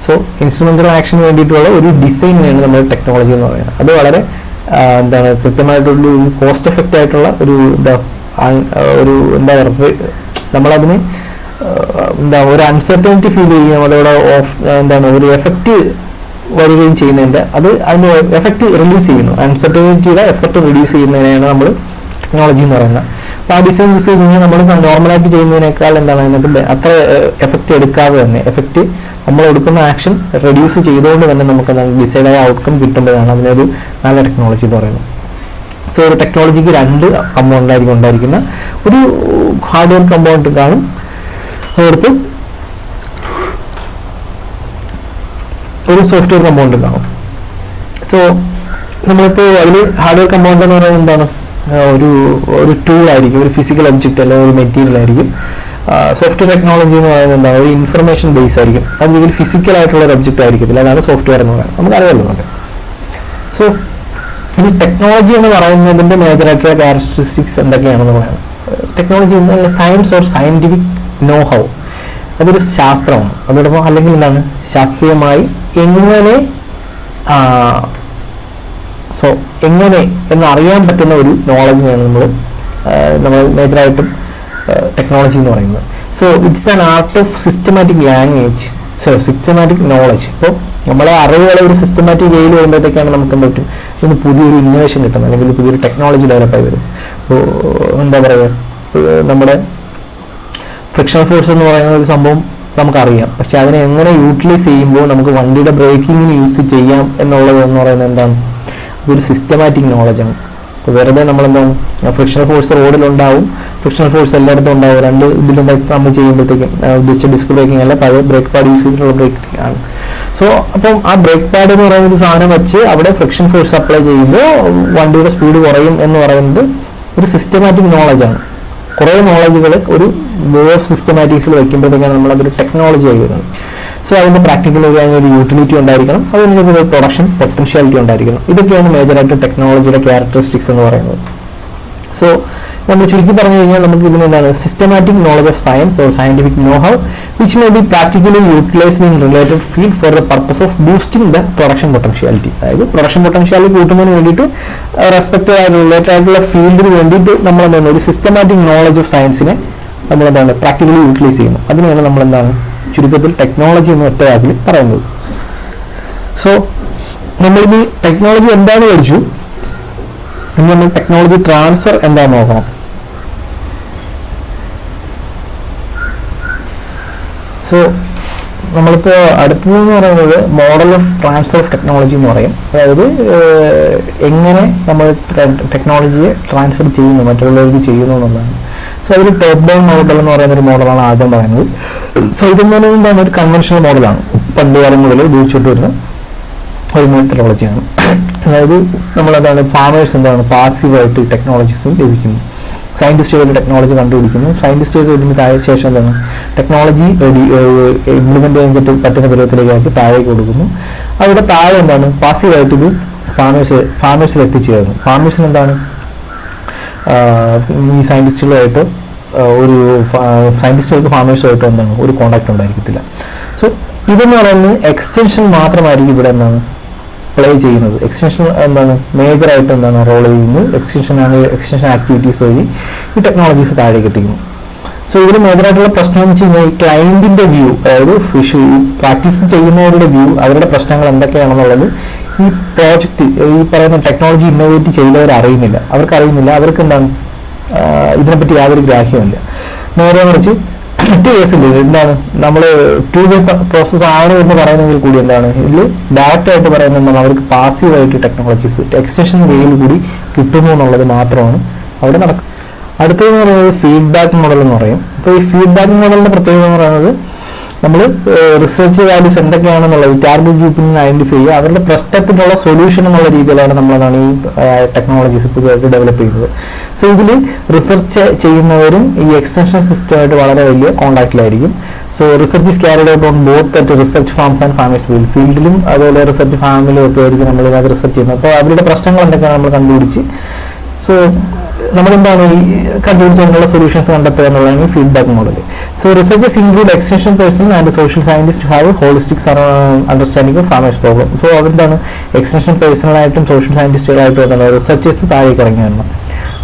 സോ ഇൻസ്ട്രുമെന്റൽ ആക്ഷന് വേണ്ടിയിട്ടുള്ള ഒരു ഡിസൈനാണ് നമ്മൾ ടെക്നോളജി എന്ന് പറയുന്നത്. അത് വളരെ എന്താണ് കൃത്യമായിട്ടുള്ള കോസ്റ്റ് എഫക്റ്റ് ആയിട്ടുള്ള ഒരു എന്താ പറയുക, നമ്മളതിന് ഒരു അൺസർട്ടനിറ്റി ഫീൽ ചെയ്യുകയും അതോടെ എന്താണ് ഒരു എഫക്റ്റ് വരികയും ചെയ്യുന്നതിൻ്റെ അതിന് എഫക്റ്റ് റിലീസ് ചെയ്യുന്നു, അൺസർട്ടനിറ്റിയുടെ എഫക്റ്റ് റിഡ്യൂസ് ചെയ്യുന്നതിനെയാണ് നമ്മൾ ടെക്നോളജി എന്ന് പറയുന്നത്. അപ്പോൾ ആ ഡിസൈൻ യൂസ് ചെയ്ത് കഴിഞ്ഞാൽ നമ്മൾ നോർമലായിട്ട് ചെയ്യുന്നതിനേക്കാൾ എന്താണ് അതിനകത്ത് അത്ര എഫക്റ്റ് എടുക്കാതെ തന്നെ എഫക്റ്റ് നമ്മൾ എടുക്കുന്ന ആക്ഷൻ റെഡ്യൂസ് ചെയ്തുകൊണ്ട് തന്നെ നമുക്ക് ഡിസൈഡായ ഔട്ട്കം കിട്ടുമ്പോഴാണ് അതിനൊരു നല്ല ടെക്നോളജി എന്ന് പറയുന്നത്. സോ ഒരു ടെക്നോളജിക്ക് 2 കമ്പോണൻ്റ് ഉണ്ടായിരിക്കുന്ന ഒരു ഹാർഡ്വെയർ കമ്പോണൻ്റ് കാണും, അതോടൊപ്പം ഒരു സോഫ്റ്റ്വെയർ കമ്പോണൻ്റ് കാണും. സോ നമ്മളിപ്പോൾ അതിൽ ഹാർഡ്വെയർ കമ്പോണൻ്റ് എന്ന് പറയുന്നത് എന്താണ്, ഒരു ടൂൾ ആയിരിക്കും, ഒരു ഫിസിക്കൽ ഒബ്ജക്റ്റ് അല്ലെങ്കിൽ ഒരു മെറ്റീരിയൽ ആയിരിക്കും. സോഫ്റ്റ്വെയർ ടെക്നോളജി എന്ന് പറയുന്നത് എന്താണ്, ഒരു ഇൻഫർമേഷൻ ബേസ് ആയിരിക്കും, അത് ഇതിൽ ഫിസിക്കൽ ആയിട്ടുള്ള ഒരു ഒബ്ജക്റ്റ് ആയിരിക്കത്തില്ല, അതാണ് സോഫ്റ്റ്വെയർ എന്ന് പറയുന്നത്, നമുക്കറിയാമല്ലോ അത്. സോ ഈ ടെക്നോളജി എന്ന് പറയുന്നതിൻ്റെ മേജറായിട്ടുള്ള ക്യാരക്ടറിസ്റ്റിക്സ് എന്തൊക്കെയാണെന്ന് പറയാം. ടെക്നോളജി എന്നുള്ള science or scientific know how, അതൊരു ശാസ്ത്രമാണ്. അതോടൊപ്പം അല്ലെങ്കിൽ എന്താണ് ശാസ്ത്രീയമായി എങ്ങനെ എങ്ങനെ എന്നറിയാൻ പറ്റുന്ന ഒരു നോളജിനെയാണ് നമ്മൾ മേജറായിട്ടും ടെക്നോളജി എന്ന് പറയുന്നത്. So it's an art of systematic language, systematic knowledge. ഇപ്പോൾ നമ്മളെ അറിവുകളെ ഒരു സിസ്റ്റമാറ്റിക് വേയിൽ വരുമ്പോഴത്തേക്കാണ് നമുക്ക് എന്ത് പറ്റും, ഇന്ന് പുതിയൊരു ഇന്നോവേഷൻ കിട്ടുന്നത് അല്ലെങ്കിൽ പുതിയൊരു ടെക്നോളജി ഡെവലപ്പായി വരും. ഇപ്പോൾ എന്താ പറയുക, നമ്മുടെ ഫ്രിക്ഷൻ ഫോഴ്സ് എന്ന് പറയുന്ന ഒരു സംഭവം നമുക്കറിയാം, പക്ഷെ അതിനെ എങ്ങനെ യൂട്ടിലൈസ് ചെയ്യുമ്പോൾ നമുക്ക് വണ്ടിയുടെ ബ്രേക്കിങ്ങിന് യൂസ് ചെയ്യാം എന്നുള്ളത് എന്ന് പറയുന്നത് എന്താണ്, അതൊരു സിസ്റ്റമാറ്റിക് നോളജാണ്. അപ്പോൾ വെറുതെ നമ്മളെന്താണ് ഫ്രിക്ഷണൽ ഫോഴ്സ് റോഡിലുണ്ടാവും, ഫ്രിക്ഷണൽ ഫോഴ്സ് എല്ലായിടത്തും ഉണ്ടാവും. 2 ഇതിലും നമ്മൾ ചെയ്യുമ്പോഴത്തേക്കും ഉദ്ദേശിച്ച ഡിസ്ക് ബ്രേക്കിംഗ് അല്ല, പഴയ ബ്രേക്ക് പാഡ് യൂസ് ചെയ്തിട്ടുള്ള ബ്രേക്കിംഗ് ആണ്. സോ അപ്പം ആ ബ്രേക്ക് പാഡ് എന്ന് പറയുന്ന ഒരു സാധനം വെച്ച് അവിടെ ഫ്രിക്ഷൻ ഫോഴ്സ് അപ്ലൈ ചെയ്യുമ്പോൾ വണ്ടിയുടെ സ്പീഡ് കുറയും എന്ന് പറയുന്നത് ഒരു സിസ്റ്റമാറ്റിക് നോളജാണ്. കുറേ നോളജുകൾ ഒരു വേ ഓഫ് സിസ്റ്റമാറ്റിക്സിൽ വയ്ക്കുമ്പോഴത്തേക്കാണ് നമ്മളതൊരു ടെക്നോളജി ആയി വരുന്നത്. സോ അതിൻ്റെ പ്രാക്ടിക്കൽ അതിനൊരു യൂട്ടിലിറ്റി ഉണ്ടായിരിക്കണം, അതിനൊരു പ്രൊഡക്ഷൻ പൊട്ടൻഷ്യാലിറ്റി ഉണ്ടായിരിക്കണം. ഇതൊക്കെയാണ് മേജറായിട്ട് ടെക്നോളജിയുടെ ക്യാരക്ടറിസ്റ്റിക്സ് എന്ന് പറയുന്നത്. സോ നമ്മൾ ചുരുക്കി പറഞ്ഞു കഴിഞ്ഞാൽ നമുക്ക് ഇതിനെന്താണ് systematic knowledge of science or scientific know how which may be practically utilised in related field for the purpose of boosting the production potentiality. അതായത് പ്രൊഡക്ഷൻ പൊട്ടൻഷ്യാലിറ്റി കൂട്ടുന്നതിന് വേണ്ടിയിട്ട് റെസ്പെക്റ്റഡ് ആയിട്ട് റിലേറ്റഡ് ആയിട്ടുള്ള ഫീൽഡിന് വേണ്ടിയിട്ട് നമ്മൾ എന്താണ് ഒരു സിസ്റ്റമാറ്റിക് നോളജ് ഓഫ് സയൻസിനെ നമ്മളെന്താണ് പ്രാക്ടിക്കലി യൂട്ടിലൈസ് ചെയ്യുന്നു. അതിനെയാണ് നമ്മളെന്താണ് ചുരുക്കത്തിൽ ടെക്നോളജി എന്ന് ഒറ്റ വാക്കിൽ പറയുന്നത്. സോ നമ്മളിനി ടെക്നോളജി എന്താണെന്ന് പഠിച്ചു, ഇനി നമ്മൾ ടെക്നോളജി ട്രാൻസ്ഫർ എന്താണെന്ന് നോക്കണം. സോ നമ്മളിപ്പോൾ അടുത്തതെന്ന് പറയുന്നത് model of transfer of technology എന്ന് പറയും. അതായത് എങ്ങനെ നമ്മൾ ടെക്നോളജിയെ ട്രാൻസ്ഫർ ചെയ്യുന്നു, മറ്റുള്ളവർക്ക് ചെയ്യുന്നു എന്നുള്ളതാണ്. സോ അതിൽ ടോപ്പ് ഡൗൺ മോഡൽ എന്ന് പറയുന്ന ഒരു മോഡലാണ് ആദ്യം പറയുന്നത്. സോ ഇതെന്ന് പറയുന്നത് എന്താണ്, ഒരു കൺവെൻഷണൽ മോഡലാണ്. പണ്ട് കാലം മുതൽ ഉപയോഗിച്ചിട്ട് വരുന്ന ഒരു മെത്തഡോളജിയാണ്. അതായത് നമ്മളെന്താണ് ഫാമേഴ്സ് എന്താണ് പാസീവായിട്ട് ടെക്നോളജീസ് ലഭിക്കുന്നു, സയൻറ്റിസ്റ്റുകളുടെ ടെക്നോളജി കണ്ടുപിടിക്കുന്നു, സയൻറ്റിസ്റ്റുകൾ ഇതിന് താഴെ ശേഷം എന്താണ് ടെക്നോളജി ഇംപ്ലിമെൻ്റ് ചെയ്യാൻ പറ്റുന്ന പരുവത്തിലേക്കാക്കി താഴേക്ക് കൊടുക്കുന്നു. അവിടെ താഴെ എന്താണ് പാസീവായിട്ട് ഇത് ഫാമേഴ്സിൽ എത്തിച്ചേരുന്നു. ഫാമേഴ്സിന് എന്താണ് ഈ സയൻറ്റിസ്റ്റുകളായിട്ട് ഒരു സയൻറ്റിസ്റ്റുകൾക്ക് ഫാമേഴ്സുമായിട്ട് എന്താണ് ഒരു കോണ്ടാക്ട് ഉണ്ടായിരിക്കത്തില്ല. സോ ഇതെന്ന് പറയുന്നത് എക്സ്റ്റൻഷൻ മാത്രമായിരിക്കും ഇവിടെ എന്താണ് പ്ലേ ചെയ്യുന്നത്. എക്സ്റ്റൻഷൻ എന്താണ് മേജറായിട്ട് എന്താണ് റോൾ ചെയ്യുന്നത്, എക്സ്റ്റൻഷൻ ആക്ടിവിറ്റീസ് വഴി ഈ ടെക്നോളജീസ് താഴേക്ക് എത്തിക്കുന്നു. സോ ഇതിൽ മേജറായിട്ടുള്ള പ്രശ്നം എന്ന് വെച്ച് കഴിഞ്ഞാൽ ഈ ക്ലയന്റിന്റെ വ്യൂ, അതായത് പ്രാക്ടീസ് ചെയ്യുന്നവരുടെ വ്യൂ, അവരുടെ പ്രശ്നങ്ങൾ എന്തൊക്കെയാണെന്നുള്ളത് ഈ പ്രോജക്റ്റ് ഈ പറയുന്ന ടെക്നോളജി ഇന്നോവേറ്റ് ചെയ്തവർ അറിയുന്നില്ല. അവർക്ക് എന്താണ് ഇതിനെപ്പറ്റി യാതൊരു ഗ്രാഹ്യമില്ല. നേരെ മറിച്ച് മറ്റു കേസിൽ എന്താണ് നമ്മൾ ടു വേ പ്രോസസ് ആണ് എന്ന് പറയുന്നെങ്കിൽ കൂടി എന്താണ് ഇതിൽ ഡയറക്റ്റ് ആയിട്ട് പറയുന്നത് എന്താണ് അവർക്ക് പാസീവായിട്ട് ടെക്നോളജീസ് എക്സ്റ്റൻഷൻ വേയിൽ കൂടി കിട്ടുന്നു എന്നുള്ളത് മാത്രമാണ് അവിടെ നടക്കുന്നത്. അടുത്തതെന്ന് പറയുന്നത് ഫീഡ്ബാക്ക് മോഡൽ എന്ന് പറയും. അപ്പോൾ ഈ ഫീഡ്ബാക്ക് മോഡലിന്റെ പ്രത്യേകത എന്ന് പറയുന്നത് നമ്മൾ റിസർച്ച് വാല്യൂസ് എന്തൊക്കെയാണെന്നുള്ളത് ടാർഗറ്റ് ഗ്രൂപ്പിൽ നിന്ന് ഐഡന്റിഫൈ ചെയ്യുക, അവരുടെ പ്രശ്നത്തിനുള്ള സൊല്യൂഷൻ എന്നുള്ള രീതിയിലാണ് നമ്മളതാണ് ഈ ടെക്നോളജീസ് പുതിയതായിട്ട് ഡെവലപ്പ് ചെയ്യുന്നത്. സോ ഇതിൽ റിസർച്ച് ചെയ്യുന്നവരും ഈ എക്സ്റ്റൻഷൻ സിസ്റ്റമായിട്ട് വളരെ വലിയ കോൺടാക്റ്റിലായിരിക്കും. So research is carried out on both at research farms and farmers ഫീൽഡിലും അതുപോലെ റിസർച്ച് ഫാമിലും ഒക്കെ ആയിരിക്കും നമ്മൾ ഇതിനകത്ത് റിസർച്ച് ചെയ്യുന്നത്. അപ്പോൾ അവരുടെ പ്രശ്നങ്ങൾ എന്തൊക്കെയാണ് നമ്മൾ കണ്ടുപിടിച്ച് സോ നമ്മളെന്താണ് ഈ കണ്ടുപിടിച്ചതിനുള്ള സൊല്യൂഷൻസ് കണ്ടെത്തുക എന്നുള്ളതാണ് feedback model. So researchers include extension person and social scientist to have holistic understanding of farmers problem. So അവരെന്താണ് എക്സ്റ്റൻഷൻ പേഴ്സണലായിട്ടും സോഷ്യൽ സയന്റിസ്റ്റുകളായിട്ടും എന്താണ് റിസർച്ചേഴ്സ് താഴേക്ക് ഇറങ്ങി വരണം.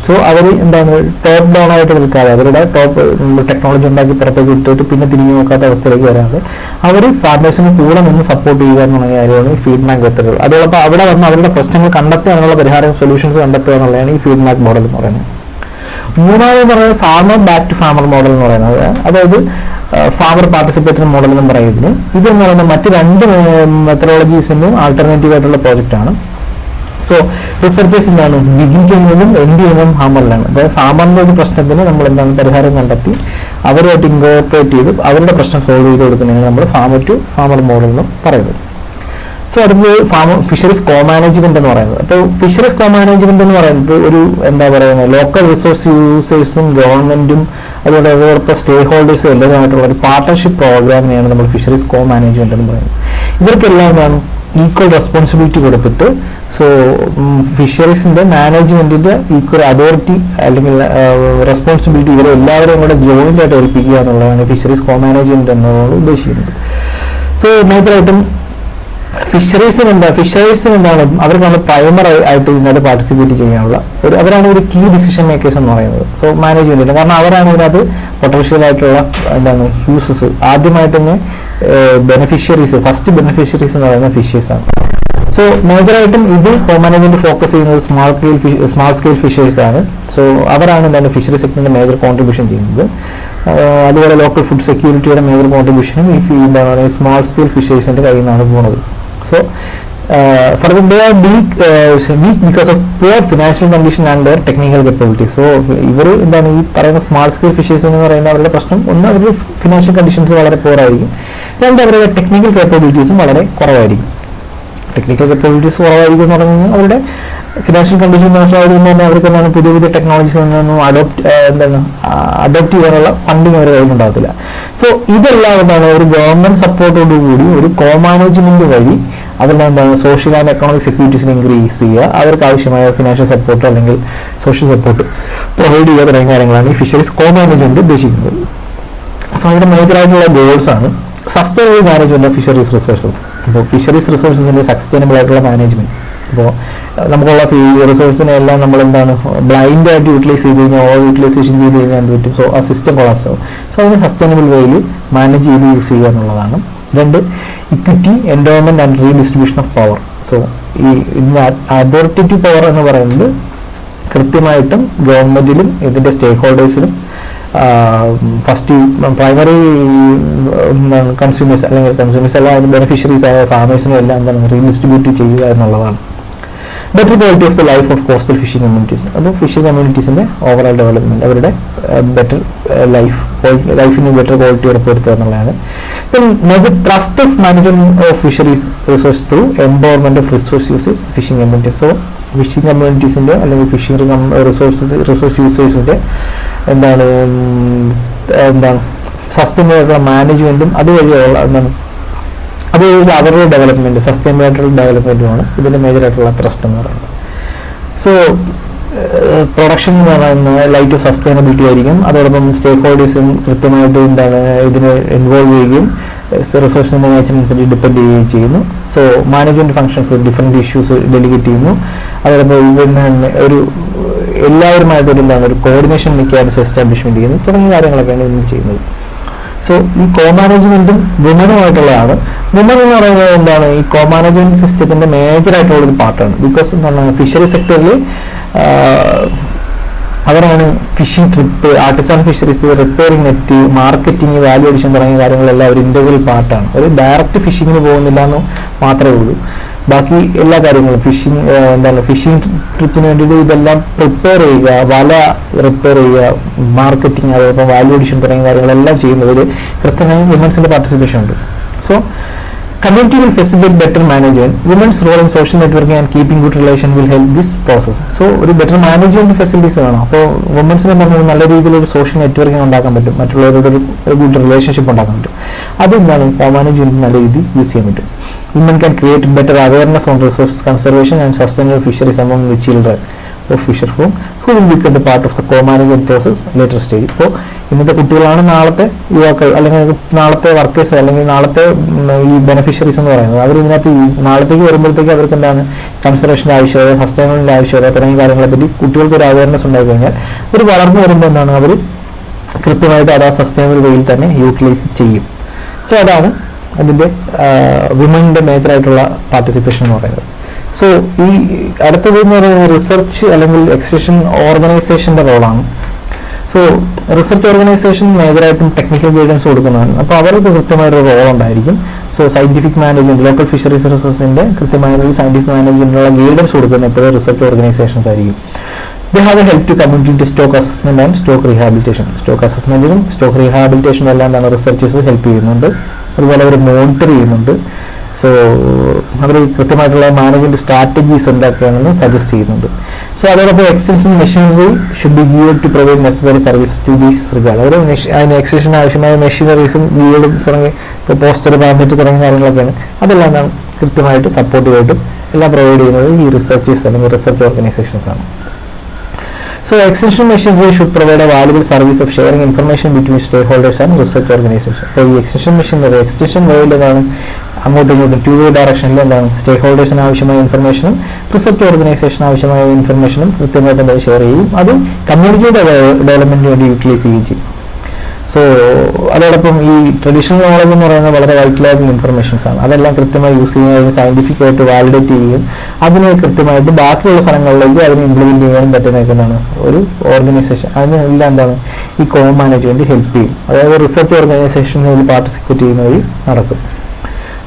സോ അവർ എന്താണ് ടോപ്പ് ഡൗൺ ആയിട്ട് നിൽക്കാതെ അവരുടെ ടോപ്പ് ടെക്നോളജി ഉണ്ടാക്കി പുറത്തേക്ക് ഇട്ടിട്ട് പിന്നെ തിരിഞ്ഞു നോക്കാത്ത അവസ്ഥയിലേക്ക് വരാതെ അവർ ഫാർമേഴ്സിന് കൂടെ നിന്ന് സപ്പോർട്ട് ചെയ്യുക എന്നുള്ള കാര്യമാണ് ഈ ഫീഡ്ബാക്ക് മെത്തഡുകൾ. അതോടൊപ്പം അവിടെ വന്ന് അവരുടെ പ്രശ്നങ്ങൾ കണ്ടെത്തുക എന്നുള്ള പരിഹാരം സൊല്യൂഷൻസ് കണ്ടെത്തുക എന്നുള്ളതാണ് ഈ ഫീഡ്ബാക്ക് മോഡൽ എന്ന് പറയുന്നത്. മൂന്നാമത് പറയുന്നത് farmer back to farmer model എന്ന് പറയുന്നത്, അതായത് ഫാമർ പാർട്ടിസിപ്പേറ്ററി മോഡൽ എന്ന് പറയുന്നതിന് ഇതെന്ന് പറയുന്നത് മറ്റ് രണ്ട് മെത്തഡോളജീസിനും ആൾട്ടർനേറ്റീവ് ആയിട്ടുള്ള പ്രോജക്റ്റ് ആണ്. സോ റിസർച്ചേഴ്സ് എന്താണ് ബിഗിൻ ചെയ്യുന്നതും എൻഡ് ചെയ്യുന്നതും ഫാമറിലാണ്. അതായത് ഫാമറിന്റെ ഒരു പ്രശ്നത്തിന് നമ്മൾ എന്താണ് പരിഹാരം കണ്ടെത്തി അവരുമായിട്ട് ഇൻകോർപ്പറേറ്റ് ചെയ്ത് അവരുടെ പ്രശ്നം സോൾവ് ചെയ്ത് കൊടുക്കുന്നതിന് നമ്മൾ ഫാമർ ടു ഫാമർ മോഡൽ എന്ന് പറയുന്നത്. സോ അടുത്തത് ഫിഷറീസ് കോ മാനേജ്മെന്റ് എന്ന് പറയുന്നത്. അപ്പോൾ ഫിഷറീസ് കോ മാനേജ്മെന്റ് എന്ന് പറയുന്നത് ഒരു എന്താ പറയുന്നത് ലോക്കൽ റിസോഴ്സ് യൂസേഴ്സും ഗവൺമെന്റും അതുപോലെ അതോടൊപ്പം സ്റ്റേക്ക് ഹോൾഡേഴ്സും എല്ലാവരുമായിട്ടുള്ള ഒരു പാർട്ണർഷിപ്പ് പ്രോഗ്രാമിനെയാണ് നമ്മൾ ഫിഷറീസ് കോ മാനേജ്മെന്റ് എന്ന് പറയുന്നത്. ഇവർക്കെല്ലാം എന്താണ് ഈക്വൽ റെസ്പോൺസിബിലിറ്റി കൊടുത്തിട്ട് സോ ഫിഷറീസിന്റെ മാനേജ്മെന്റിന്റെ ഈക്വൽ അതോറിറ്റി അല്ലെങ്കിൽ റെസ്പോൺസിബിലിറ്റി ഇവരെ എല്ലാവരെയും കൂടെ ജോയിന്റ് ആയിട്ട് ഏൽപ്പിക്കുക എന്നുള്ളതാണ് ഫിഷറീസ് കോ മാനേജ്മെന്റ് എന്നതുകൊണ്ട് ഉദ്ദേശിക്കുന്നത്. സോ മേജറായിട്ടും ഫിഷറീസിന് എന്താണ് അവർക്കാണ് പ്രൈമറി ആയിട്ട് ഇതിനകത്ത് പാർട്ടിസിപ്പേറ്റ് ചെയ്യാനുള്ള അവരാണ് ഒരു കീ ഡിസിഷൻ മേക്കേഴ്സ് എന്ന് പറയുന്നത്. സോ മാനേജ്മെന്റിന് കാരണം അവരാണ് ഇതിനകത്ത് പൊട്ടൻഷ്യൽ ആയിട്ടുള്ള എന്താണ് യൂസസ് ആദ്യമായിട്ട് തന്നെ ഫസ്റ്റ് ബെനിഫിഷ്യറീസ് എന്ന് പറയുന്നത് ഫിഷേഴ്സ് ആണ്. സോ മേജറായിട്ടും ഇത് കോ മാനേജ്മെന്റ് ഫോക്കസ് ചെയ്യുന്നത് സ്മാൾ സ്കെയിൽ ഫിഷേഴ്സ് ആണ്. സോ അവരാണ് എന്താണ് ഫിഷറി സെക്ടറിന്റെ മേജർ കോൺട്രിബ്യൂഷൻ ചെയ്യുന്നത്. അതുപോലെ ലോക്കൽ ഫുഡ് സെക്യൂരിറ്റിയുടെ മേജർ കോൺട്രിബ്യൂഷനും ഈ എന്താണ് പറയുക സ്മാൾ സ്കെയിൽ ഫിഷേഴ്സിന്റെ കയ്യിൽ നിന്നാണ് പോകുന്നത്. So, further they are weak because of poor financial condition and their technical capability. So, ഇവർ എന്താണ് ഈ പറയുന്ന സ്മാൾ സ്കെയിൽ ഫിഷേഴ്സ് എന്ന് പറയുന്ന അവരുടെ പ്രശ്നം ഒന്ന് അവരുടെ ഫിനാൻഷ്യൽ കണ്ടീഷൻസ് വളരെ പോർ ആയിരിക്കും, രണ്ട് അവരുടെ ടെക്നിക്കൽ കേപ്പബിലിറ്റീസും വളരെ കുറവായിരിക്കും. ടെക്നിക്കൽ കേപ്പബിലിറ്റീസ് കുറവായിരിക്കും എന്ന് പറഞ്ഞു കഴിഞ്ഞാൽ അവരുടെ ഫിനാൻഷ്യൽ കണ്ടീഷൻ മോശമായതുകൊണ്ട് തന്നെ അവർക്ക് എന്താണ് പുതിയ പുതിയ ടെക്നോളജീസ് ഒന്നും അഡോപ്റ്റ് ചെയ്യാനുള്ള ഫണ്ടിങ് അവരുടെ കയ്യിലുണ്ടാകത്തില്ല. സോ ഇതെല്ലാം എന്താണ് ഒരു ഗവൺമെന്റ് സപ്പോർട്ടോടുകൂടി ഒരു കോ മാനേജ്മെന്റ് വഴി അവരുടെ എന്താണ് സോഷ്യൽ ആൻഡ് എക്കണോമിക് സെക്യൂരിറ്റീസിനെ ഇൻക്രീസ് ചെയ്യുക, അവർക്ക് ആവശ്യമായ ഫിനാൻഷ്യൽ സപ്പോർട്ട് അല്ലെങ്കിൽ സോഷ്യൽ സപ്പോർട്ട് പ്രൊവൈഡ് ചെയ്യുക തുടങ്ങിയ കാര്യങ്ങളാണ് ഈ ഫിഷറീസ് കോ മാനേജ്മെന്റ് ഉദ്ദേശിക്കുന്നത്. സോ അതിന്റെ മേജർ ആയിട്ടുള്ള ഗോൾസ് ആണ് sustainable management of fisheries resources. അപ്പോൾ ഫിഷറീസ് റിസോഴ്സസിന്റെ സസ്റ്റൈനബിൾ ആയിട്ടുള്ള മാനേജ്മെന്റ് അപ്പോൾ നമുക്കുള്ള റിസോഴ്സിനെ എല്ലാം നമ്മൾ എന്താണ് ബ്ലൈൻഡായിട്ട് യൂട്ടിലൈസ് ചെയ്ത് കഴിഞ്ഞാൽ ഓവർ യൂട്ടിലൈസേഷൻ ചെയ്ത് കഴിഞ്ഞാൽ എന്ത് പറ്റും? സോ ആ സിസ്റ്റം കൊളാപ്സ് ആവും. സോ അതിന് സസ്റ്റൈനബിൾ വേയിൽ മാനേജ് ചെയ്ത് യൂസ് ചെയ്യുക എന്നുള്ളതാണ്. 2, equity, endowment and redistribution of power. So ഈ അതോറിറ്റേറ്റീവ് പവർ എന്ന് പറയുന്നത് കൃത്യമായിട്ടും ഗവൺമെന്റിലും ഇതിന്റെ സ്റ്റേക്ക് ഹോൾഡേഴ്സിലും ഫസ്റ്റ് പ്രൈമറി കൺസ്യൂമേഴ്സ് അല്ലെങ്കിൽ കൺസ്യൂമേഴ്സ് എല്ലാം അതിന് ബെനിഫിഷ്യറീസ് ആയ ഫാമേഴ്സിനും എല്ലാം എന്താണ് റീഡിസ്ട്രിബ്യൂട്ട് ചെയ്യുക എന്നുള്ളതാണ്. Better quality of the life of coastal fishing communities. അത് ഫിഷിംഗ് കമ്മ്യൂണിറ്റീസിന്റെ ഓവറോൾ ഡെവലപ്മെന്റ്, അവരുടെ ബെറ്റർ ലൈഫിന് ബെറ്റർ ക്വാളിറ്റി ഉറപ്പുവരുത്തുക എന്നുള്ളതാണ്. Major trust of management of fisheries resource through empowerment of resource users fishing communities. So fishing കമ്മ്യൂണിറ്റീസിന്റെ അല്ലെങ്കിൽ fishing resource യൂസേഴ്സിന്റെ എന്താണ് sustainable ആയിട്ടുള്ള മാനേജ്മെന്റും അതുവഴിയുള്ള എന്താണ് അതുവഴി അവരുടെ ഡെവലപ്മെന്റ്, സസ്റ്റൈനബിൾ ആയിട്ടുള്ള ഡെവലപ്മെന്റുമാണ് ഇതിന്റെ മേജർ ആയിട്ടുള്ള ട്രസ്റ്റ് എന്ന് പറയുന്നത്. സോ പ്രൊഡക്ഷൻ എന്ന് പറയുന്നത് ലൈറ്റ് ഓഫ് സസ്റ്റൈനബിലിറ്റി ആയിരിക്കും. അതോടൊപ്പം സ്റ്റേക്ക് ഹോൾഡേഴ്സും കൃത്യമായിട്ട് എന്താണ് ഇതിന് ഇൻവോൾവ് ചെയ്യുകയും റിസോഴ്സിന്റെ നേച്ചറിനനുസരിച്ച് ഡിപ്പെൻഡ് ചെയ്യുകയും ചെയ്യുന്നു. So management functions different issues delegate ചെയ്യുന്നു. അതോടൊപ്പം ഇതിന് ഒരു എല്ലാവരുമായിട്ടൊരു എന്താണ് ഒരു കോർഡിനേഷൻ മെക്കാനിസം എസ്റ്റാബ്ലിഷ്മെന്റ് ചെയ്യുന്നു. തുടങ്ങിയ കാര്യങ്ങളൊക്കെയാണ് ഇന്ന് ചെയ്യുന്നത്. സോ ഈ കോ മാനേജ്മെന്റും വിമനുമായിട്ടുള്ളതാണ്. വിമൻ എന്ന് പറയുന്നത് എന്താണ് ഈ കോ മാനേജ്മെന്റ് സിസ്റ്റത്തിന്റെ മേജർ ആയിട്ടുള്ള ഒരു പാർട്ടാണ്. ബിക്കോസ് എന്താണ് ഫിഷറി സെക്ടറിൽ അവരാണ് fishing trip, artisan fisheries, repairing net, marketing, value addition തുടങ്ങിയ കാര്യങ്ങളെല്ലാം ഒരു ഇന്റഗ്രൽ പാർട്ടാണ്. ഒരു ഡയറക്റ്റ് ഫിഷിങ്ങിന് പോകുന്നില്ല എന്ന് മാത്രമേ ഉള്ളൂ. ബാക്കി എല്ലാ കാര്യങ്ങളും ഫിഷിംഗ് ഫിഷിംഗ് ട്രിപ്പിന് വേണ്ടിയിട്ട് ഇതെല്ലാം പ്രിപ്പയർ ചെയ്യുക, വല റിപ്പയർ ചെയ്യുക, മാർക്കറ്റിംഗ്, അതോടൊപ്പം വാല്യൂ അഡിഷൻ തുടങ്ങിയ കാര്യങ്ങളെല്ലാം ചെയ്യുന്നതിൽ കൃത്യമായും വിമൻസിന്റെ പാർട്ടിസിപ്പേഷൻ ഉണ്ട്. So community will facilitate better management. Women's role in social networking and keeping good relation will help this process. So ഒരു ബെറ്റർ മാനേജ്മെന്റ് ഫെസിലിറ്റീസ് വേണം. അപ്പോൾ വുമൻസിനെ പറഞ്ഞാൽ നല്ല രീതിയിലൊരു സോഷ്യൽ നെറ്റ്വർക്കിംഗ് ഉണ്ടാക്കാൻ പറ്റും, മറ്റുള്ളവരോട് ഒരു ഗുഡ് റിലേഷൻഷിപ്പ് ഉണ്ടാക്കാൻ പറ്റും. അതെന്താണ് കോ മാനേജ്മെന്റ് നല്ല രീതിയിൽ യൂസ് ചെയ്യാൻ പറ്റും. Women can create better awareness on resource conservation and sustainable fisheries among the children of fisherfolk who will become the part of the co-management process later stage. ഇപ്പോൾ ഇന്നത്തെ കുട്ടികളാണ് നാളത്തെ യുവാക്കൾ അല്ലെങ്കിൽ നാളത്തെ വർക്കേഴ്സ് അല്ലെങ്കിൽ നാളത്തെ ഈ ബെനിഫിഷ്യറീസ് എന്ന് പറയുന്നത്. അവർ ഇതിനകത്ത് നാളത്തേക്ക് വരുമ്പോഴത്തേക്ക് അവർക്ക് എന്താണ് കൺസർവേഷൻ്റെ ആവശ്യകത, സസ്റ്റൈനബിളിൻ്റെ ആവശ്യകത തുടങ്ങിയ കാര്യങ്ങളെ പറ്റി കുട്ടികൾക്ക് ഒരു അവയർനെസ് ഉണ്ടായി കഴിഞ്ഞാൽ അവർ വളർന്നു വരുമ്പോൾ എന്താണ് അവർ കൃത്യമായിട്ട് അത് ആ സസ്റ്റൈനബിൾ വേയിൽ തന്നെ യൂട്ടിലൈസ് ചെയ്യും. സോ അതാണ് അതിൻ്റെ വിമന്റെ മേജറായിട്ടുള്ള പാർട്ടിസിപ്പേഷൻ എന്ന് പറയുന്നത്. സോ ഈ അടുത്തത് എന്ന് പറയുന്നത് റിസർച്ച് അല്ലെങ്കിൽ എക്സ്റ്റൻഷൻ ഓർഗനൈസേഷന്റെ റോളാണ്. സോ റിസർച്ച് ഓർഗനൈസേഷൻ മേജറായിട്ടും ടെക്നിക്കൽ ഗൈഡൻസ് കൊടുക്കുന്നതാണ്. അപ്പോൾ അവർക്ക് കൃത്യമായൊരു റോൾ ഉണ്ടായിരിക്കും. So scientific management, local fisheries റിസോഴ്സിന്റെ കൃത്യമായൊരു സയന്റിഫിക് മാനേജ്മെന്റിനുള്ള ഗൈഡൻസ് കൊടുക്കുന്ന എപ്പോഴും റിസർച്ച് ഓർഗനൈസേഷൻസ് ആയിരിക്കും. They have a help to community to stock assessment and stock rehabilitation. Stock അസസ്മെന്റിനും സ്റ്റോക്ക് റീഹാബിലിറ്റേഷനും എല്ലാം എന്താണ് റിസർച്ചേഴ്സ് ഹെൽപ്പ് ചെയ്യുന്നുണ്ട്. അതുപോലെ അവർ മോണിറ്റർ ചെയ്യുന്നുണ്ട്. സോ അവർ കൃത്യമായിട്ടുള്ള മാനേജ്മെന്റ് സ്ട്രാറ്റജീസ് എന്തൊക്കെയാണെന്ന് സജസ്റ്റ് ചെയ്യുന്നുണ്ട്. സോ അതോടൊപ്പം extension machinery should be geared to provide necessary service to these regard. അവർ അതിന് എക്സ്റ്റൻഷന് ആവശ്യമായ മെഷീനറീസും വീടും തുടങ്ങി ഇപ്പോൾ പോസ്റ്റർ, പാമ്പറ്റ് തുടങ്ങിയ കാര്യങ്ങളൊക്കെയാണ്. അതെല്ലാം എന്താണ് കൃത്യമായിട്ട് സപ്പോർട്ടീവായിട്ടും എല്ലാം പ്രൊവൈഡ് ചെയ്യുന്നത് ഈ റിസർച്ചേഴ്സ് അല്ലെങ്കിൽ റിസർച്ച് ഓർഗനൈസേഷൻസ് ആണ്. So extension machinery should provide a valuable service of sharing information between stakeholders and research organization. അപ്പോൾ ഈ എക്സ്റ്റൻഷൻ മെഷീനറി എക്സ്റ്റൻഷൻ വേയിലാണ് അങ്ങോട്ടും ഇങ്ങോട്ടും ടു വേ ഡയറക്ഷനിൽ എന്താണ് സ്റ്റേക്ക് ഹോൾഡേഴ്സിന് ആവശ്യമായ ഇൻഫർമേഷനും റിസർച്ച് ഓർഗനൈസേഷന് ആവശ്യമായ ഇൻഫർമേഷനും കൃത്യമായിട്ട് എന്താ ഷെയർ ചെയ്യും. അത് കമ്മ്യൂണിറ്റിയുടെ ഡെവലപ്മെന്റിന് വേണ്ടി യൂട്ടിലൈസ് ചെയ്യുകയും ചെയ്യും. സോ അതോടൊപ്പം ഈ ട്രഡീഷണൽ നോളജ് എന്ന് പറയുന്നത് വളരെ വൈറ്റലായിട്ടുള്ള ഇൻഫർമേഷൻസ് ആണ്. അതെല്ലാം കൃത്യമായി യൂസ് ചെയ്യുകയും സയന്റിഫിക് ആയിട്ട് വാലിഡേറ്റ് ചെയ്യുകയും അതിനെ കൃത്യമായിട്ട് ബാക്കിയുള്ള സ്ഥലങ്ങളിലേക്ക് അതിനെ ഇംപ്ലിമെന്റ് ചെയ്യാനും പറ്റുന്നതാണ് ഒരു ഓർഗനൈസേഷൻ. അതിനെല്ലാം എന്താണ് ഈ കോ മാനേജ്മെന്റ് ഹെൽപ്പ് ചെയ്യും. അതായത് റിസർച്ച് ഓർഗനൈസേഷനിൽ പാർട്ടിസിപ്പേറ്റ് ചെയ്യുന്ന വഴി നടക്കും.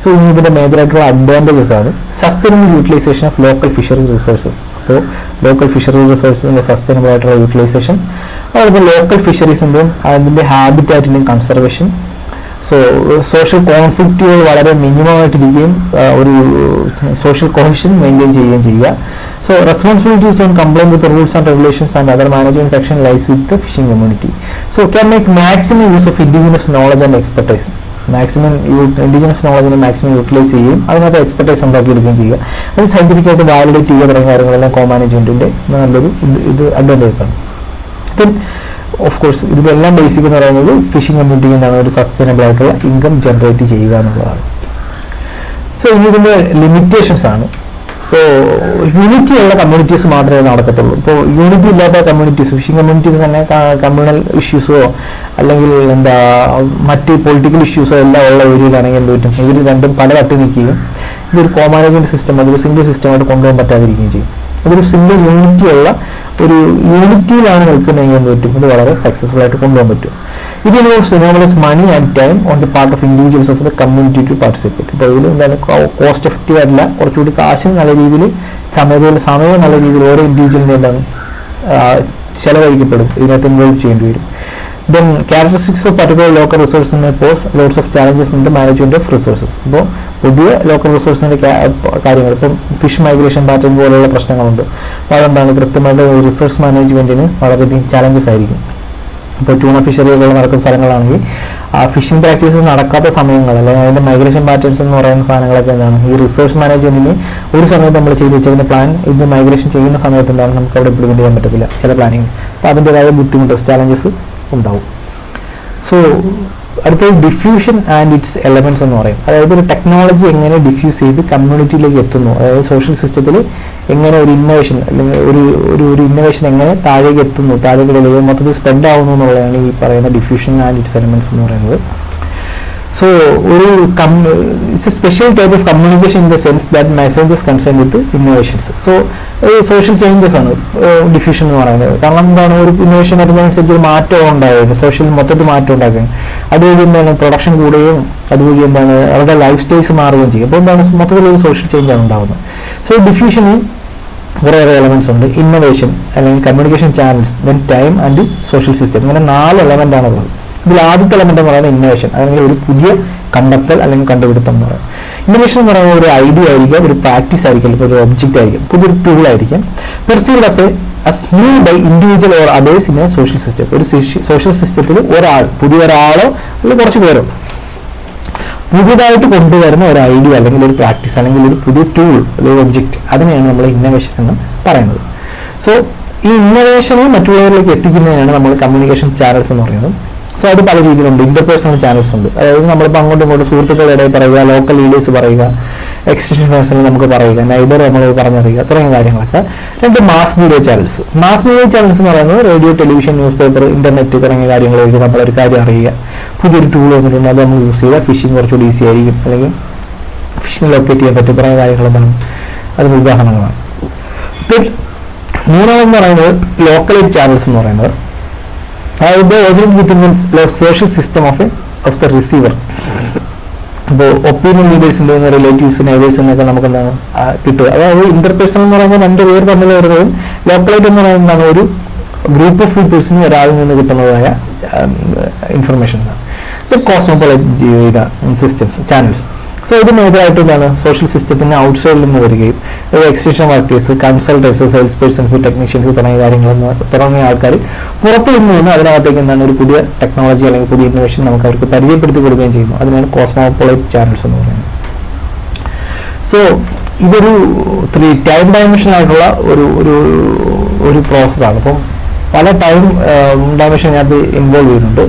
സോ ഇനി ഇതിന്റെ മേജറായിട്ടുള്ള അഡ്വാൻറ്റേജസ് ആണ് sustainable utilisation of local fishery resources. അപ്പോൾ ലോക്കൽ ഫിഷറി റിസോഴ്സസിന്റെ സസ്റ്റൈനബിൾ ആയിട്ടുള്ള യൂട്ടിലൈസേഷൻ, അതുപോലെ ലോക്കൽ ഫിഷറീസിന്റെയും അതിന്റെ ഹാബിറ്റാറ്റിന്റെയും കൺസർവേഷൻ. സോ സോഷ്യൽ കോൺഫ്ലിക്റ്റുകൾ വളരെ മിനിമമായിട്ടിരിക്കുകയും ഒരു സോഷ്യൽ കോഹഷൻ മെയിൻറ്റെയിൻ ചെയ്യുകയും ചെയ്യുക. So responsibilities on complaint with rules and regulations and other management action lies with the fishing community. So can make maximum use of indigenous knowledge and expertise. Maximum indigenous നോളജിനെ maximum utilise ചെയ്യുകയും അതിനകത്ത് expertise ഉണ്ടാക്കിയെടുക്കുകയും ചെയ്യുക. അത് സയന്റിഫിക്കായിട്ട് validate ചെയ്യുക തുടങ്ങിയ കാര്യങ്ങളെല്ലാം കോ മാനേജ്മെന്റിന്റെ നല്ലൊരു ഇത് അഡ്വാൻറ്റേജ് ആണ്. ദെൻ ഓഫ് കോഴ്സ് ഇതിലെല്ലാം ബേസിക് എന്ന് പറയുന്നത് ഫിഷിംഗ് കമ്മ്യൂണിറ്റിയിൽ നിന്നാണ് ഒരു സസ്റ്റൈനബിൾ ആയിട്ടുള്ള ഇൻകം ജനറേറ്റ് ചെയ്യുക എന്നുള്ളതാണ്. സോ ഇനി ഇതിന്റെ ലിമിറ്റേഷൻസ് ആണ്. സോ യൂണിറ്റി ഉള്ള കമ്മ്യൂണിറ്റീസ് മാത്രമേ നടക്കത്തുള്ളൂ. ഇപ്പോൾ യൂണിറ്റി ഇല്ലാത്ത കമ്മ്യൂണിറ്റീസ്, ഫിഷിംഗ് കമ്മ്യൂണിറ്റീസ് തന്നെ കമ്മ്യൂണൽ ഇഷ്യൂസോ അല്ലെങ്കിൽ മറ്റ് പൊളിറ്റിക്കൽ ഇഷ്യൂസോ എല്ലാം ഉള്ള ഏരിയയിലാണെങ്കിൽ എന്ത് പറ്റും, ഇവർ രണ്ടും പല തട്ടി നിൽക്കുകയും ഇതൊരു കോമാനേജ്മെന്റ് സിസ്റ്റം, അതൊരു സിംഗിൾ സിസ്റ്റമായിട്ട് കൊണ്ടുപോകാൻ പറ്റാതിരിക്കുകയും ചെയ്യും. അതൊരു സിംഗിൾ ഒരു യൂണിറ്റിയിലാണ് നിൽക്കുന്നതെങ്കിൽ എന്ത് പറ്റും, ഇത് വളരെ സക്സസ്ഫുൾ ആയിട്ട് കൊണ്ടുപോകാൻ പറ്റും. It involves enormous money and time on the part of individuals of the community to participate. ഇപ്പോൾ ഇതിൽ എന്താണ് കോസ്റ്റ് എഫക്റ്റീവ് അല്ല, കുറച്ചുകൂടി കാശ് നല്ല രീതിയിൽ സമയം നല്ല രീതിയിൽ ഓരോ ഇൻഡിവിജ്വലിൻ്റെ എന്താണ് ചെലവഴിക്കപ്പെടും, ഇതിനകത്ത് ഇൻവോൾവ് ചെയ്യേണ്ടി വരും. Then characteristics of particular local resources may pose lots of challenges in the management of resources. ഇപ്പോൾ പുതിയ ലോക്കൽ റിസോഴ്സിൻ്റെ കാര്യങ്ങൾ, ഇപ്പം ഫിഷ് മൈഗ്രേഷൻ പാറ്റേൺ പോലെയുള്ള പ്രശ്നങ്ങളുണ്ട്. അപ്പോൾ അതെന്താണ് കൃത്യമായിട്ട് റിസോഴ്സ് മാനേജ്മെൻറ്റിന് വളരെയധികം ചാലഞ്ചസ് ആയിരിക്കും. ഇപ്പോൾ ട്യൂണ ഫിഷറിയൊക്കെ നടക്കുന്ന സ്ഥലങ്ങളാണെങ്കിൽ ആ ഫിഷിംഗ് പ്രാക്ടീസസ് നടക്കാത്ത സമയങ്ങൾ അല്ലെങ്കിൽ അതിൻ്റെ മൈഗ്രേഷൻ പാറ്റേൺസ് എന്ന് പറയുന്ന സാധനങ്ങളൊക്കെ എന്താണ് ഈ റിസോഴ്സ് മാനേജ്മെൻറ്റിന് ഒരു സമയത്ത് നമ്മൾ ചെയ്ത് വെച്ചിരിക്കുന്ന പ്ലാൻ ഇത് മൈഗ്രേഷൻ ചെയ്യുന്ന സമയത്ത് എന്താണ് നമുക്ക് അവിടെ ഇംപ്ലിമെൻറ്റ് ചെയ്യാൻ പറ്റത്തില്ല ചില പ്ലാനിങ്. അപ്പോൾ അതിൻ്റെതായ ബുദ്ധിമുട്ട് ചാലഞ്ചസ് ഉണ്ടാവും. സോ അടുത്തത് ഡിഫ്യൂഷൻ ആൻഡ് ഇറ്റ്സ് എലമെന്റ്സ് എന്ന് പറയും. അതായത് ഒരു ടെക്നോളജി എങ്ങനെ ഡിഫ്യൂസ് ചെയ്ത് കമ്മ്യൂണിറ്റിയിലേക്ക് എത്തുന്നു, അതായത് സോഷ്യൽ സിസ്റ്റത്തിൽ എങ്ങനെ ഒരു ഇന്നോവേഷൻ അല്ലെങ്കിൽ ഒരു ഇന്നോവേഷൻ എങ്ങനെ താഴേക്ക് എത്തുന്നു, താഴേക്ക് മൊത്തത്തിൽ സ്പ്രെഡ് ആവുന്നു എന്നുള്ളതാണ് ഈ പറയുന്ന ഡിഫ്യൂഷൻ ആൻഡ് ഇറ്റ്സ് എലമെന്റ്സ് എന്ന് പറയുന്നത്. So it's A special type of communication in the sense that messages concern with innovations. So social changes ആണ് ഡിഫ്യൂഷൻ എന്ന് പറയുന്നത്. കാരണം എന്താണ് ഒരു ഇന്നോവേഷൻ വരുന്നതനുസരിച്ച് ഒരു മാറ്റം ഉണ്ടാവുകയും സോഷ്യൽ മൊത്തത്തിൽ മാറ്റം ഉണ്ടാക്കുകയും അതുവഴി എന്താണ് പ്രൊഡക്ഷൻ കൂടുകയും അതുവഴി എന്താണ് അവരുടെ ലൈഫ് സ്റ്റൈൽസ് മാറുകയും ചെയ്യും. അപ്പോൾ എന്താണ് മൊത്തത്തിൽ ഒരു സോഷ്യൽ ചേഞ്ച് ആണ് ഉണ്ടാകുന്നത്. സോ ഡിഫ്യൂഷന് കുറേയേറെ എലമെന്റ്സ് ഉണ്ട്. ഇന്നോവേഷൻ അല്ലെങ്കിൽ communication channels, then time and social system, ഇങ്ങനെ 4 എലമെന്റ് ആണുള്ളത്. ഇതിൽ ആദ്യത്തെ എലമെന്റ് എന്ന് പറയുന്നത് ഇന്നോവേഷൻ, അല്ലെങ്കിൽ ഒരു പുതിയ കണ്ടെത്തൽ അല്ലെങ്കിൽ കണ്ടുപിടുത്തം എന്ന് പറയുന്നത്. ഇന്നോവേഷൻ എന്ന് പറയുന്നത് ഒരു ഐഡിയ ആയിരിക്കാം, ഒരു പ്രാക്ടീസ് ആയിരിക്കും, ഇപ്പോൾ ഒരു ഒബ്ജക്റ്റ് ആയിരിക്കും, പുതിയൊരു ടൂൾ ആയിരിക്കും. Perceived as new by individual or others in a social system. ഒരു സോഷ്യൽ സിസ്റ്റത്തിൽ പുതിയ ഒരാളോ അല്ലെങ്കിൽ കുറച്ച് പേരോ പുതിയതായിട്ട് കൊണ്ടുവരുന്ന ഒരു ഐഡിയ അല്ലെങ്കിൽ ഒരു പ്രാക്ടീസ് അല്ലെങ്കിൽ ഒരു പുതിയ ടൂൾ അല്ലെങ്കിൽ ഒബ്ജക്റ്റ്, അതിനെയാണ് നമ്മൾ ഇന്നോവേഷൻ എന്ന് പറയുന്നത്. സോ ഈ ഇന്നോവേഷനെ മറ്റുള്ളവരിലേക്ക് എത്തിക്കുന്നതിനാണ് നമ്മൾ കമ്മ്യൂണിക്കേഷൻ ചാനൽസ് എന്ന് പറയുന്നത്. സോ അത് പല രീതിയിലുണ്ട്. ഇന്റർപേഴ്സണൽ ചാനൽസ് ഉണ്ട്, അതായത് നമ്മളിപ്പോൾ അങ്ങോട്ടും ഇങ്ങോട്ടും സുഹൃത്തുക്കളുടെ ഇടയിൽ പറയുക, ലോക്കൽ ലീഡേഴ്സ് പറയുക, എക്സ്റ്റൻഷൻ പേഴ്സണൽ നമുക്ക് പറയുക, നൈബർ നമ്മൾ പറഞ്ഞറിയുക, തുടങ്ങിയ കാര്യങ്ങളൊക്കെ. 2 mass media channels. Mass media channels എന്ന് പറയുന്നത് radio, television, news paper, internet തുടങ്ങിയ കാര്യങ്ങൾ വഴി നമ്മളൊരു കാര്യം അറിയുക, പുതിയൊരു ടൂൾ വന്നിട്ടുണ്ട് അത് നമ്മൾ യൂസ് ചെയ്യുക, ഫിഷിംഗ് കുറച്ചുകൂടി ഈസി ആയിരിക്കും, അല്ലെങ്കിൽ ഫിഷിനെ ലൊക്കേറ്റ് ചെയ്യാൻ പറ്റും, തുടങ്ങിയ കാര്യങ്ങളെന്താണ് അതിന് ഉദാഹരണങ്ങളാണ്. മൂന്നാമെന്ന് പറയുന്നത് ലോക്കൽ ചാനൽസ് എന്ന് പറയുന്നത്, അതായത് social system of the receiver. ഇപ്പോൾ ഒപ്പീനിയൻ ലീഡേഴ്സിൻ്റെ റിലേറ്റീവ്സ്, നെയ്ബേഴ്സ് എന്നൊക്കെ നമുക്ക് എന്താണ് കിട്ടുക. അതായത് ഇന്റർപേഴ്സണൽ എന്ന് പറയുമ്പോൾ 2 പേർ തമ്മിൽ വരുന്നതും ലോക്കലായിട്ട് എന്ന് പറയുന്നതാണ് ഒരു ഗ്രൂപ്പ് ഓഫ് പീപ്പിൾസിന് ഒരാളിൽ നിന്ന് കിട്ടുന്നതായ information. Cosmopolitan systems, channels. So ഇത് മേജറായിട്ട് എന്താണ് സോഷ്യൽ സിസ്റ്റത്തിന് ഔട്ട്സൈഡിൽ നിന്ന് വരികയും extension workers, consulters, sales persons, technicians തുടങ്ങിയ ആൾക്കാർ പുറത്തു നിന്ന് അതിനകത്തേക്ക് എന്താണ് ഒരു പുതിയ ടെക്നോളജി അല്ലെങ്കിൽ പുതിയ ഇന്നോവേഷൻ നമുക്ക് അവർക്ക് പരിചയപ്പെടുത്തി കൊടുക്കുകയും ചെയ്യുന്നു. അതിനാണ് കോസ്മോപൊളിറ്റൻ ചാനൽസ് എന്ന് പറയുന്നത്. സോ ഇതൊരു ടൈം ഡയമെൻഷൻ ആയിട്ടുള്ള ഒരു പ്രോസസ്സാണ്. അപ്പം പല ടൈം ഡയമെൻഷൻ അതിനകത്ത് ഇൻവോൾവ് ചെയ്യുന്നുണ്ട്.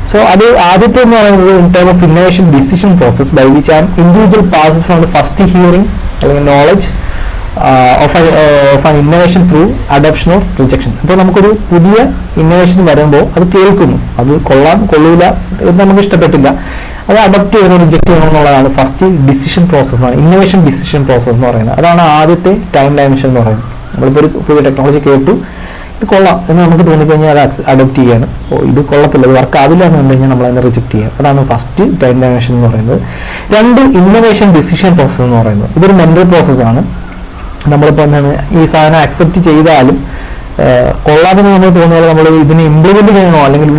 സോ അത് ആദ്യത്തെ എന്ന് പറയുന്നത് in time of innovation decision process by which an individual passes from the first hearing അല്ലെങ്കിൽ knowledge of an innovation through adoption or rejection. ഇപ്പോൾ നമുക്കൊരു പുതിയ ഇന്നോവേഷൻ വരുമ്പോൾ അത് കേൾക്കുന്നു, അത് കൊള്ളൂല എന്ന് നമുക്ക് ഇഷ്ടപ്പെട്ടില്ല, അത് അഡോപ്റ്റ് ചെയ്യണോ റിജക്ട് ചെയ്യണോ എന്നുള്ളതാണ് ഫസ്റ്റ് ഡിസിഷൻ പ്രോസസ് എന്ന് പറയുന്നത്, ഇന്നോവേഷൻ ഡിസിഷൻ പ്രോസസ് എന്ന് പറയുന്നത്. അതാണ് ആദ്യത്തെ ടൈം ഡയമെൻഷൻ എന്ന് പറയുന്നത്. നമ്മളിപ്പോൾ ഒരു പുതിയ ടെക്നോളജി കേട്ടു, ഇത് കൊള്ളാം എന്ന് നമുക്ക് തോന്നിക്കഴിഞ്ഞാൽ അത് അഡോപ്റ്റ് ചെയ്യാണ്. ഇത് കൊള്ളത്തില്ല, ഇത് വർക്ക് ആവില്ല എന്ന് കണ്ടു കഴിഞ്ഞാൽ നമ്മളതിനെ റിജക്ട് ചെയ്യുക. അതാണ് ഫസ്റ്റ് ടൈം ഡയമെൻഷൻ എന്ന് പറയുന്നത്. 2 ഇന്നോവേഷൻ ഡിസിഷൻ പ്രോസസ് എന്ന് പറയുന്നത്. ഇതൊരു മെന്റൽ പ്രോസസ്സാണ്. നമ്മളിപ്പോൾ എന്താണ് ഈ സാധനം അക്സെപ്റ്റ് ചെയ്താലും കൊള്ളാമെന്ന് നമ്മൾ തോന്നിയാൽ നമ്മൾ ഇതിനെ ഇംപ്ലിമെന്റ് ചെയ്യണോ അല്ലെങ്കിൽ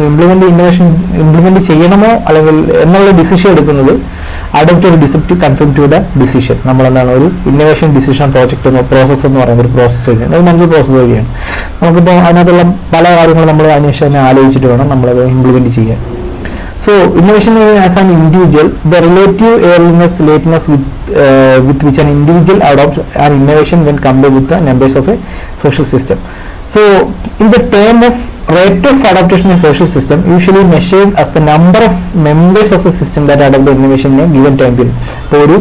ഇന്നോവേഷൻ ഇംപ്ലിമെന്റ് ചെയ്യണമോ അല്ലെങ്കിൽ എന്നുള്ള ഡിസിഷൻ എടുക്കുന്നത് അഡോപ്റ്റ് ഒരു ഡിസിപ്റ്റ് കൺഫേം ടു ദ ഡിസിഷൻ. നമ്മളെന്താണ് ഒരു ഇന്നോവേഷൻ ഡിസിഷൻ പ്രോസസ്സ് എന്ന് പറയുന്നത് ഒരു പ്രോസസ്സ് വഴിയാണ്, ഒരു മെന്റൽ പ്രോസസ്സ് വഴിയാണ്. നമുക്കിപ്പോൾ അതിനകത്തുള്ള പല കാര്യങ്ങളും നമ്മൾ അതിനുശേഷം തന്നെ ആലോചിച്ചിട്ട് വേണം നമ്മളത് ഇംപ്ലിമെന്റ് ചെയ്യാൻ. So innovation as an individual, the relative lateness with which an individual adopts an innovation when compared with the members of a social system. So in the term of rate of adaptation in a social system, usually measured as the number of members of the system that adopt the innovation in a given time period.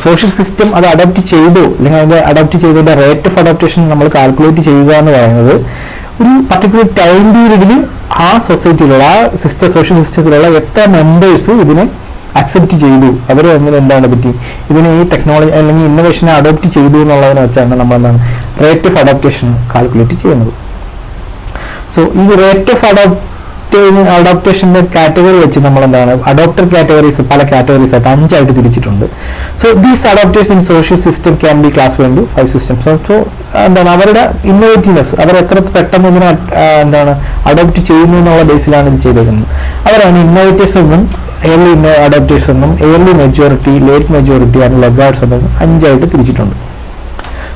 Social system അത് adopt ചെയ്തു അല്ലെങ്കിൽ അതിന്റെ adopt ചെയ്തതിന്റെ rate of adoption നമ്മൾ calculate ചെയ്യുക എന്ന് പറയുന്നത് ഒരു പർട്ടിക്കുലർ ടൈം പീരീഡിൽ ആ സൊസൈറ്റിയിലുള്ള ആ സോഷ്യൽ സിസ്റ്റത്തിലുള്ള എത്ര മെമ്പേഴ്സ് ഇതിനെ അക്സെപ്റ്റ് ചെയ്തു, അവർ തമ്മിൽ എന്താണ് പറ്റി, ഇതിനെ ഈ ടെക്നോളജി അല്ലെങ്കിൽ ഇന്നോവേഷനെ അഡോപ്റ്റ് ചെയ്തു എന്നുള്ളതിനെ വെച്ചാണ് നമ്മൾ എന്താണ് റേറ്റ് ഓഫ് അഡോപ്റ്റേഷൻ കാൽക്കുലേറ്റ് ചെയ്യുന്നത്. സോ ഈ റേറ്റ് ഓഫ് അഡോപ്റ്റേഷന്റെ കാറ്റഗറി വെച്ച് നമ്മൾ എന്താണ് അഡോപ്റ്റർ കാറ്റഗറീസ് പല കാറ്റഗറീസ് ആയിട്ട് 5 ആയിട്ട് തിരിച്ചിട്ടുണ്ട്. So these adopters in social system can be classified into 5 systems. So എന്താണ് അവരുടെ ഇന്നോവേറ്റീവ്നെസ്, അവർ എത്ര പെട്ടെന്ന് ഇതിനെ എന്താണ് അഡോപ്റ്റ് ചെയ്യുന്നു എന്നുള്ള ബേസിലാണ് ഇത് ചെയ്തേക്കുന്നത്. അവരാണ് ഇന്നോവേറ്റേഴ്സ് എന്നും ഏർലി അഡോപ്റ്റേഴ്സ് എന്നും early majority, late majority and laggards എന്നും 5 ആയിട്ട് തിരിച്ചിട്ടുണ്ട്.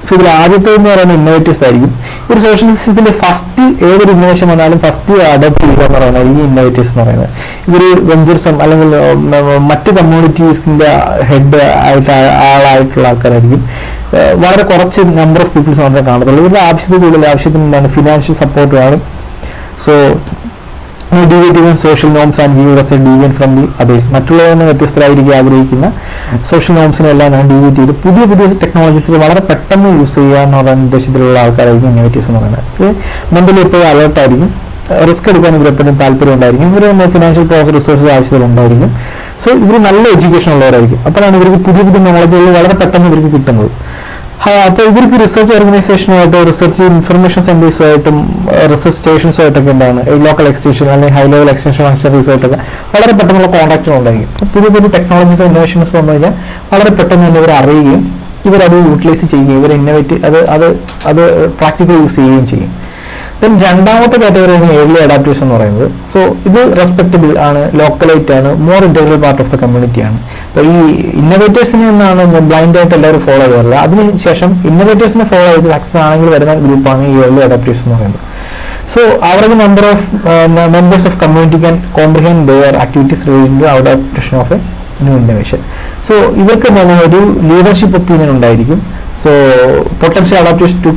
സോ ഇതിൽ ആദ്യത്തെ എന്ന് പറയുന്നത് ഇന്നോവേറ്റീവ്സ് ആയിരിക്കും. ഒരു സോഷ്യൽ സിസ്റ്റത്തിന്റെ ഫസ്റ്റ് ഏതൊരു ഇന്നോവേഷൻ വന്നാലും ഫസ്റ്റ് അഡോപ്റ്റ് ചെയ്യുക എന്ന് പറയുന്നത് ഈ ഇന്നോവേറ്റീവ്സ് എന്ന് പറയുന്നത്. ഇവർ വെഞ്ചർസം അല്ലെങ്കിൽ മറ്റ് കമ്മ്യൂണിറ്റീസിന്റെ ഹെഡ് ആളായിട്ടുള്ള ആൾക്കാരായിരിക്കും. വളരെ കുറച്ച് നമ്പർ ഓഫ് പീപ്പിൾസ് മാത്രമേ കാണത്തുള്ളൂ. ഇവരുടെ ആവശ്യത്തിൽ കൂടുതൽ ആവശ്യത്തിന് എന്താണ് ഫിനാൻഷ്യൽ സപ്പോർട്ട് വേണം. So deviating social norms and view as a deviant from the others. മറ്റുള്ളവരിൽ നിന്ന് വ്യത്യസ്തരായിരിക്കും ആഗ്രഹിക്കുന്ന സോഷ്യൽ നോംസിനെല്ലാം ഡീവിയേറ്റ് ചെയ്ത് പുതിയ പുതിയ ടെക്നോളജീസിൽ വളരെ പെട്ടെന്ന് യൂസ് ചെയ്യുക എന്ന് പറയുന്ന ഉദ്ദേശത്തിലുള്ള ആൾക്കാരായിരിക്കും ഇന്നോവേറ്റീവ്സ് എന്ന് പറയുന്നത്. മെന്റലി എപ്പോഴും അലേർട്ടായിരിക്കും, റിസ്ക് എടുക്കാൻ ഇവർ എപ്പോഴും താല്പര്യം ഉണ്ടായിരിക്കും, ഇവർ ഫിനാൻഷ്യൽ റിസോഴ്സസ് ആവശ്യത്തിലുണ്ടായിരിക്കും. സോ ഇവർ നല്ല എഡ്യൂക്കേഷൻ ഉള്ളവരായിരിക്കും. അപ്പോഴാണ് ഇവർക്ക് പുതിയ പുതിയ നോളജുകൾ വളരെ പെട്ടെന്ന് ഇവർക്ക് കിട്ടുന്നത്. അപ്പോൾ ഇവർക്ക് റിസർച്ച് ഓർഗനൈസേഷനുമായിട്ടോ റിസർച്ച് ഇൻഫർമേഷൻ സെന്റേഴ്സുമായിട്ടും റിസർച്ച് സ്റ്റേഷൻസുമായിട്ടൊക്കെ എന്താണ് ലോക്കൽ എക്സ്റ്റൻഷൻ അല്ലെങ്കിൽ ഹൈ ലെവൽ എക്സ്റ്റൻഷൻ ഫംഗ്ഷനറീസുമായിട്ടൊക്കെ വളരെ പെട്ടെന്നുള്ള കോൺടാക്റ്റുകൾ ഉണ്ടായിരിക്കും. പുതിയ പുതിയ ടെക്നോളജീസ് ഇന്നോവേഷൻസ് വന്നു കഴിഞ്ഞാൽ വളരെ പെട്ടെന്ന് തന്നെ ഇവർ അറിയുകയും ഇവരത് യൂട്ടിലൈസ് ചെയ്യുകയും ഇവർ ഇന്നോവേറ്റ് അത് പ്രാക്ടിക്കൽ യൂസ് ചെയ്യുകയും ചെയ്യും. ദെൻ രണ്ടാമത്തെ കാറ്റഗറിയാണ് ഏർലി അഡാപ്റ്റേഴ്സ് എന്ന് പറയുന്നത്. സോ ഇത് റെസ്പെക്റ്റബിൾ ആണ്, ലോക്കലൈറ്റ് ആണ്, more integral part of the community ആണ്. അപ്പോൾ ഈ ഇന്നോവേറ്റേഴ്സിനെ എന്നാണ് ബ്ലൈൻഡ് ആയിട്ട് എല്ലാവരും ഫോളോ ചെയ്യാറില്ല. അതിനുശേഷം ഇന്നോവേറ്റേഴ്സിനെ ഫോളോ ചെയ്ത് സക്സസ് ആണെങ്കിൽ വരുന്ന ഗ്രൂപ്പാണ് ഈ ഏർലി അഡാപ്റ്റേഴ്സ് എന്ന് പറയുന്നത്. So average number of members of community can comprehend their activities related to adaptation of a new innovation. So ഇവർക്ക് എന്താണ് ഒരു ലീഡർഷിപ്പ് ഒപ്പീനിയൻ ഉണ്ടായിരിക്കും. So potential adopters to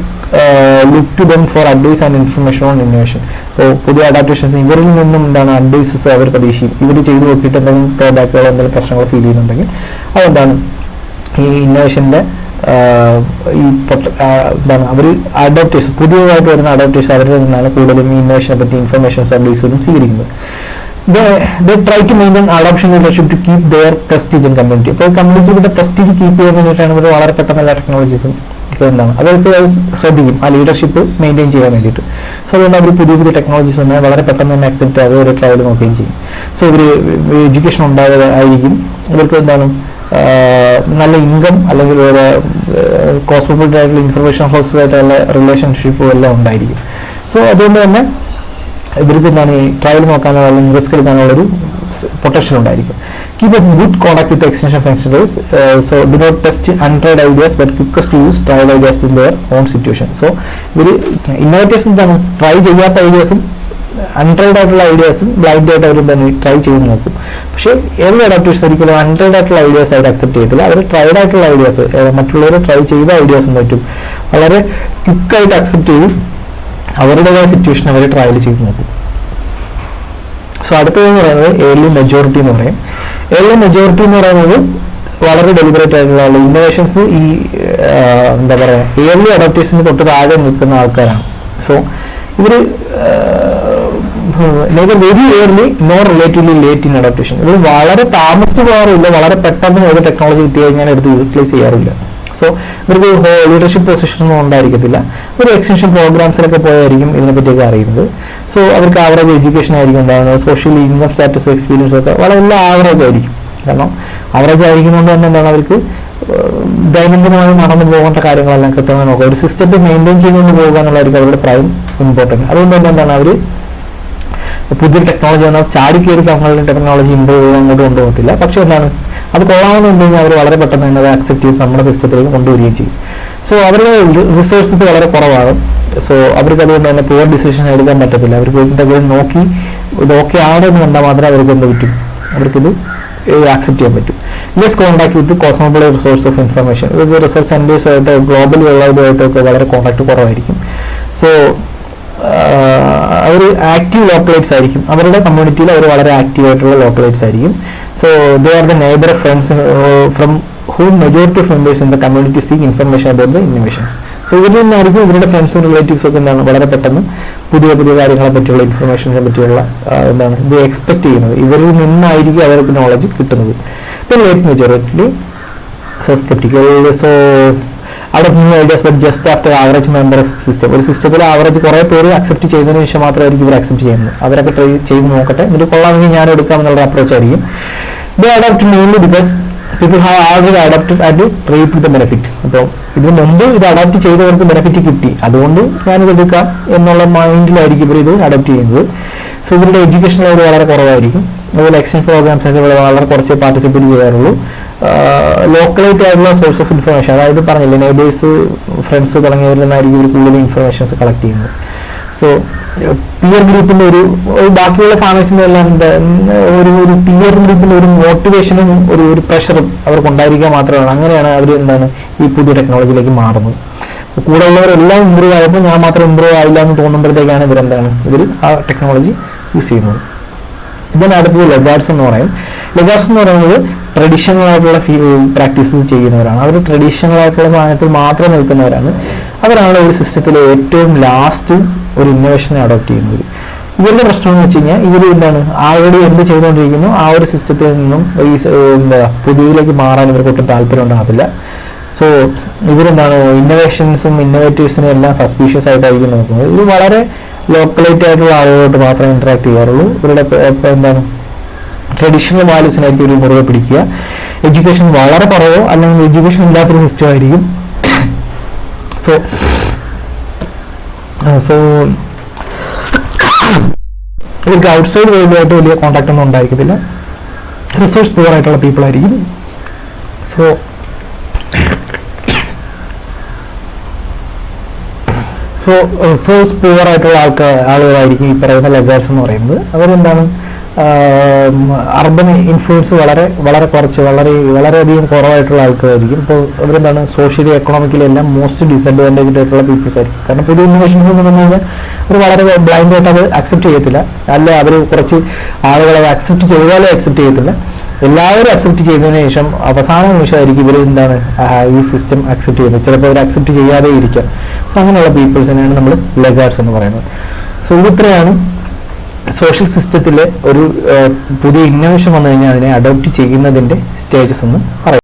look to them for advice and information on innovation. അപ്പോൾ പുതിയ adaptations ഇവരിൽ നിന്നും എന്താണ് advices അവർ പ്രതീക്ഷിക്കും. ഇവർ ചെയ്ത് നോക്കിയിട്ട് എന്തെങ്കിലും ഡ്രോബാക്കുകളോ എന്തെങ്കിലും പ്രശ്നങ്ങൾ ഫീൽ ചെയ്യുന്നുണ്ടെങ്കിൽ അതെന്താണ് ഈ ഇന്നോവേഷൻ്റെ ഈ എന്താണ് അവർ അഡോപ്റ്റേഴ്സ് പുതിയതായിട്ട് വരുന്ന അഡോപ്റ്റേഴ്സ് അവരിൽ നിന്നാണ് കൂടുതലും ഈ ഇന്നോവേഷനെ പറ്റി ഇൻഫർമേഷൻസ് അഡ്വൈസും സ്വീകരിക്കുന്നത്. They try to maintain adoption leadership to keep their prestige in community. അപ്പോൾ കമ്മ്യൂണിറ്റിയുടെ പ്രസ്റ്റീജ് കീപ്പ് ചെയ്യാൻ വേണ്ടിയിട്ടാണ് ഇവർ വളരെ പെട്ടെന്ന് എല്ലാ ടെക്നോളജീസും എന്താണ് അവർക്ക് ശ്രദ്ധിക്കും ആ ലീഡർഷിപ്പ് മെയിൻറ്റെയിൻ ചെയ്യാൻ വേണ്ടിയിട്ട്. സോ അതുകൊണ്ട് അവർ പുതിയ പുതിയ ടെക്നോളജീസ് വന്നാൽ വളരെ പെട്ടെന്ന് തന്നെ അക്സെപ്റ്റ് ആവുക, ഒരു ട്രയൽ നോക്കുകയും ചെയ്യും. സോ ഇവർ എഡ്യൂക്കേഷൻ ഉണ്ടാവുകയായിരിക്കും, ഇവർക്ക് എന്താണ് നല്ല ഇൻകം അല്ലെങ്കിൽ ഒരു കോസ്മോപൊളിറ്റൻ ആയിട്ടുള്ള ഇൻഫർമേഷൻ സോഴ്സസ് ആയിട്ടുള്ള റിലേഷൻഷിപ്പും എല്ലാം ഉണ്ടായിരിക്കും. സോ അതുകൊണ്ട് തന്നെ ഇവർക്ക് എന്താണ് ഈ ട്രയൽ നോക്കാനുള്ള അല്ലെങ്കിൽ റിസ്ക് എടുക്കാനുള്ളൊരു പൊട്ടൻഷ്യൽ ഉണ്ടായിരിക്കും. Keep a good contact with the extension functionaries. So do not test untried ideas but quickest to use tried ideas in their own situation. So ഇവർ ഇന്നോവേറ്റേഴ്സ് എന്താണ് ട്രൈ ചെയ്യാത്ത ഐഡിയാസും അൺട്രൈഡ് ആയിട്ടുള്ള ഐഡിയാസും ബ്ലൈൻഡ് ആയിട്ട് അവർ എന്താണ് try ചെയ്ത് നോക്കും. പക്ഷേ ഏത് അഡാപ്റ്റേഴ്സ് ഒരിക്കലും അൺട്രൈഡ് ആയിട്ടുള്ള ഐഡിയാസ് അവർ അക്സെപ്റ്റ് ചെയ്യത്തില്ല. അവർ ട്രൈഡ് ആയിട്ടുള്ള ഐഡിയാസ് മറ്റുള്ളവർ ട്രൈ ചെയ്ത ഐഡിയാസും പറ്റും വളരെ ക്വിക്കായിട്ട് അക്സെപ്റ്റ് ചെയ്യും, അവരുടേതായ സിറ്റുവേഷൻ അവർ ട്രയൽ ചെയ്ത് നോക്കും. സോ അടുത്തതെന്ന് പറയുന്നത് ഏർലി മെജോറിറ്റി എന്ന് പറയും. ഏർലി മെജോറിറ്റി എന്ന് പറയുന്നത് വളരെ ഡെലിബറേറ്റ് ആയിട്ടുള്ള ഇന്നോവേഷൻസ് ഈ എന്താ പറയുക ഏർലി അഡോപ്റ്റേഴ്സിന് തൊട്ട് താഴെ നിൽക്കുന്ന ആൾക്കാരാണ്. സോ ഇവർ very early nor relatively late in adoption. ഇവർ വളരെ താമസിച്ച് പോകാറില്ല, വളരെ പെട്ടെന്ന് ഏത് ടെക്നോളജി കിട്ടി കഴിഞ്ഞാൽ എടുത്ത് യൂട്ടിലൈസ് ചെയ്യാറില്ല. സോ ഇവർക്ക് ലീഡർഷിപ്പ് പൊസിഷനൊന്നും ഉണ്ടായിരിക്കത്തില്ല. ഒരു എക്സ്റ്റൻഷൻ പ്രോഗ്രാംസിലൊക്കെ പോയായിരിക്കും ഇതിനെപ്പറ്റിയൊക്കെ അറിയുന്നത്. സോ അവർക്ക് ആവറേജ് എഡ്യൂക്കേഷൻ ആയിരിക്കും ഉണ്ടാകുന്നത്. സോഷ്യൽ ഇൻകം സ്റ്റാറ്റസ് എക്സ്പീരിയൻസ് ഒക്കെ വളരെ എല്ലാം ആവറേജ് ആയിരിക്കും. കാരണം ആവറേജ് ആയിരിക്കുന്നതുകൊണ്ട് തന്നെ എന്താണ് അവർക്ക് ദൈനംദിനമായി നടന്നു പോകേണ്ട കാര്യങ്ങളെല്ലാം കൃത്യമായി നോക്കുക. ഒരു സിസ്റ്റത്തെ മെയിൻറ്റെയിൻ ചെയ്തുകൊണ്ട് പോകുക എന്നുള്ളതായിരിക്കും അവരുടെ പ്രൈം ഇമ്പോർട്ടൻറ്റ്. അതുകൊണ്ട് തന്നെ എന്താണ് അവർ പുതിയ ടെക്നോളജി വന്നാൽ ചാടിക്കയറി തങ്ങളുടെ ടെക്നോളജി ഇമ്പ്രൂവ് ചെയ്ത് അങ്ങോട്ട് കൊണ്ടുപോകത്തില്ല. പക്ഷേ എന്താണ് അത് കൊള്ളാമെന്നുണ്ടെങ്കിൽ അവർ വളരെ പെട്ടെന്ന് തന്നെ അത് അക്സെപ്റ്റ് ചെയ്ത് നമ്മുടെ സിസ്റ്റത്തിലേക്ക് കൊണ്ടുവരികയും ചെയ്യും. സോ അവരുടെ റിസോഴ്സസ് വളരെ കുറവാണ്. സോ അവർക്ക് അതുകൊണ്ട് തന്നെ പുവർ ഡിസിഷൻ എടുക്കാൻ പറ്റത്തില്ല. അവർക്ക് എന്തെങ്കിലും നോക്കി ഇത് ഓക്കെ ആണെന്ന് കണ്ടാൽ മാത്രമേ അവർക്ക് എന്ത് പറ്റും, അവർക്കിത് ആക്സെപ്റ്റ് ചെയ്യാൻ പറ്റും. Less contact with cosmopolitan resource of information. ഇത് റിസർച്ച് സെന്റേഴ്സുമായിട്ട് ഗ്ലോബലി ഉള്ളതുമായിട്ടൊക്കെ വളരെ കോൺടാക്ട് കുറവായിരിക്കും. സോ അവർ ആക്റ്റീവ് ലോക്കലൈറ്റ്സ് ആയിരിക്കും. അവരുടെ കമ്മ്യൂണിറ്റിയിൽ അവർ വളരെ ആക്റ്റീവ് ആയിട്ടുള്ള ലോക്കലൈറ്റ്സ് ആയിരിക്കും. So they are the neighbour friends from whom majority of members in the community seek information about the innovations. So ഇവരിൽ നിന്നായിരിക്കും ഇവരുടെ ഫ്രണ്ട്സും റിലേറ്റീവ്സും ഒക്കെ എന്താണ് വളരെ പെട്ടെന്ന് പുതിയ പുതിയ കാര്യങ്ങളെ പറ്റിയുള്ള ഇൻഫർമേഷനെ പറ്റിയുള്ള എന്താണ് ഇത് എക്സ്പെക്ട് ചെയ്യുന്നത്. ഇവരിൽ നിന്നായിരിക്കും അവർക്ക് നോളജ് കിട്ടുന്നത്. Late majority so skeptical, so out of new ideas but just after average member of system. ഒരു സിസ്റ്റത്തിൽ ആവറേജ് കുറേ പേര് അക്സെപ്റ്റ് ചെയ്തതിനു ശേഷം മാത്രമായിരിക്കും ഇവർ അക്സെപ്റ്റ് ചെയ്യുന്നത്. അവരൊക്കെ ട്രൈ ചെയ്ത് നോക്കട്ടെ, എന്നിട്ട് കൊള്ളാമെങ്കിൽ ഞാൻ എടുക്കാം എന്നുള്ള അപ്രോച്ച് ആയിരിക്കും. They adopt mainly because people have already adopted and reaped the benefit. അപ്പോൾ ഇതിന് മുമ്പ് ഇത് അഡോപ്റ്റ് ചെയ്തവർക്ക് ബെനിഫിറ്റ് കിട്ടി, അതുകൊണ്ട് ഞാനിത് എടുക്കാം എന്നുള്ള മൈൻഡിലായിരിക്കും ഇവർ ഇത് അഡോപ്റ്റ് ചെയ്യുന്നത്. സോ ഇവരുടെ എഡ്യൂക്കേഷൻ ലെവൽ വളരെ കുറവായിരിക്കും. അതുപോലെ എക്സ്ചേഞ്ച് പ്രോഗ്രാംസ് ഒക്കെ വളരെ കുറച്ച് പാർട്ടിസിപ്പേറ്റ് ചെയ്യാറുള്ളൂ. ലോക്കലായിട്ട് ആയിട്ടുള്ള സോഴ്സ് ഓഫ് ഇൻഫർമേഷൻ, അതായത് പറഞ്ഞില്ലേ നെയ്ബേഴ്സ്, ഫ്രണ്ട്സ് തുടങ്ങിയവരിൽ നിന്നായിരിക്കും ഇവർ കൂടുതൽ ഇൻഫർമേഷൻസ് കളക്ട് ചെയ്യുന്നത്. സോ പിയർ ഗ്രൂപ്പിന്റെ ഒരു ബാക്കിയുള്ള ഫാമേഴ്സിന്റെ എല്ലാം ഒരു പിയർ ഗ്രൂപ്പിന്റെ ഒരു മോട്ടിവേഷനും ഒരു പ്രഷറും അവർക്ക് ഉണ്ടായിരിക്കാൻ മാത്രമാണ്. അങ്ങനെയാണ് അവർ എന്താണ് ഈ പുതിയ ടെക്നോളജിയിലേക്ക് മാറുന്നത്. കൂടെ ഉള്ളവരെല്ലാം ഇമ്പ്രൂവ് ആയപ്പോൾ ഞാൻ മാത്രം ഇമ്പ്രൂവ് ആയില്ല എന്ന് തോന്നുമ്പോഴത്തേക്കാണ് ഇവർ ആ ടെക്നോളജി യൂസ് ചെയ്യുന്നത്. ഇതിന് അടുത്തത് ലെഗാർഡ്സ് എന്ന് പറയും. ലെഗാർഡ്സ് എന്ന് പറയുന്നത് ട്രഡീഷണൽ ആയിട്ടുള്ള പ്രാക്ടീസസ് ചെയ്യുന്നവരാണ്. അവർ ട്രഡീഷണൽ ആയിട്ടുള്ള സാധനത്തിൽ മാത്രം നിൽക്കുന്നവരാണ്. അവരാണ് ഒരു സിസ്റ്റത്തിലെ ഏറ്റവും ലാസ്റ്റ് ഒരു ഇന്നോവേഷനെ അഡോപ്റ്റ് ചെയ്യുന്നത്. ഇവരുടെ പ്രശ്നം എന്ന് വെച്ച് കഴിഞ്ഞാൽ ഇവർ എന്താണ് ആൾറെഡി എന്ത് ചെയ്തുകൊണ്ടിരിക്കുന്നു ആ ഒരു സിസ്റ്റത്തിൽ നിന്നും ഈ പുതിയതിലേക്ക് മാറാൻ ഇവർക്ക് ഒട്ടും താല്പര്യം ഉണ്ടാകത്തില്ല. സോ ഇവരെന്താണ് ഇന്നോവേഷൻസും ഇന്നോവേറ്റീവ്സിനും എല്ലാം സസ്പീഷ്യസ് ആയിട്ടായിരിക്കും നോക്കുന്നത്. ഇത് വളരെ ലോക്കലൈറ്റ് ആയിട്ടുള്ള ആളുകളോട്ട് മാത്രമേ ഇന്ററാക്ട് ചെയ്യാറുള്ളൂ. ഇവരുടെ എന്താണ് ട്രഡീഷണൽ വാല്യൂസിനായിരിക്കും ഒരു മുറുകെ പിടിക്കുക. എഡ്യൂക്കേഷൻ വളരെ കുറവോ അല്ലെങ്കിൽ എഡ്യൂക്കേഷൻ ഇല്ലാത്തൊരു സിസ്റ്റം ആയിരിക്കും. സോ ഇവർക്ക് ഔട്ട്സൈഡ് വേൾഡുമായിട്ട് വലിയ കോൺടാക്ട് ഒന്നും ഉണ്ടായിരിക്കത്തില്ല. റിസോഴ്സ് പുവർ ആയിട്ടുള്ള പീപ്പിൾ ആയിരിക്കും. സോ റിസോഴ്സ് പുവർ ആയിട്ടുള്ള ആളുകളായിരിക്കും ഈ പറയുന്ന ലെഗേഴ്സ് എന്ന് പറയുന്നത്. അവരെന്താണ് അർബൻ ഇൻഫ്ലുവൻസ് വളരെ കുറച്ച് വളരെയധികം കുറവായിട്ടുള്ള ആൾക്കാരായിരിക്കും. ഇപ്പോൾ അവരെന്താണ് സോഷ്യലി എക്കണോമിക്കലി എല്ലാം മോസ്റ്റ് ഡിസഡ്വാൻറ്റേജ് ആയിട്ടുള്ള പീപ്പിൾസ് ആയിരിക്കും. കാരണം പുതിയ ഇന്നോവേഷൻസ് എന്ന് പറഞ്ഞു കഴിഞ്ഞാൽ അവർ വളരെ ബ്ലൈൻഡ് ആയിട്ട് അത് അക്സെപ്റ്റ് ചെയ്യത്തില്ല. അല്ല അവർ കുറച്ച് ആളുകൾ അത് അക്സെപ്റ്റ് ചെയ്താലേ അക്സെപ്റ്റ് ചെയ്യത്തില്ല. എല്ലാവരും അക്സെപ്റ്റ് ചെയ്തതിനു ശേഷം അവസാന നിമിഷമായിരിക്കും ഇവർ എന്താണ് ഈ സിസ്റ്റം അക്സെപ്റ്റ് ചെയ്യുന്നത്. ചിലപ്പോൾ അവർ അക്സെപ്റ്റ് ചെയ്യാതെ ഇരിക്കാം. സോ അങ്ങനെയുള്ള പീപ്പിൾസിനെയാണ് നമ്മൾ ലെഗാർഡ്സ് എന്ന് പറയുന്നത്. സോ ഇത്രയാണ് സോഷ്യൽ സിസ്റ്റത്തിലെ ഒരു പുതിയ ഇന്നോവേഷൻ വന്നു കഴിഞ്ഞാൽ അതിനെ അഡോപ്റ്റ് ചെയ്യുന്നതിൻ്റെ സ്റ്റേജസ് എന്ന് പറയുന്നത്.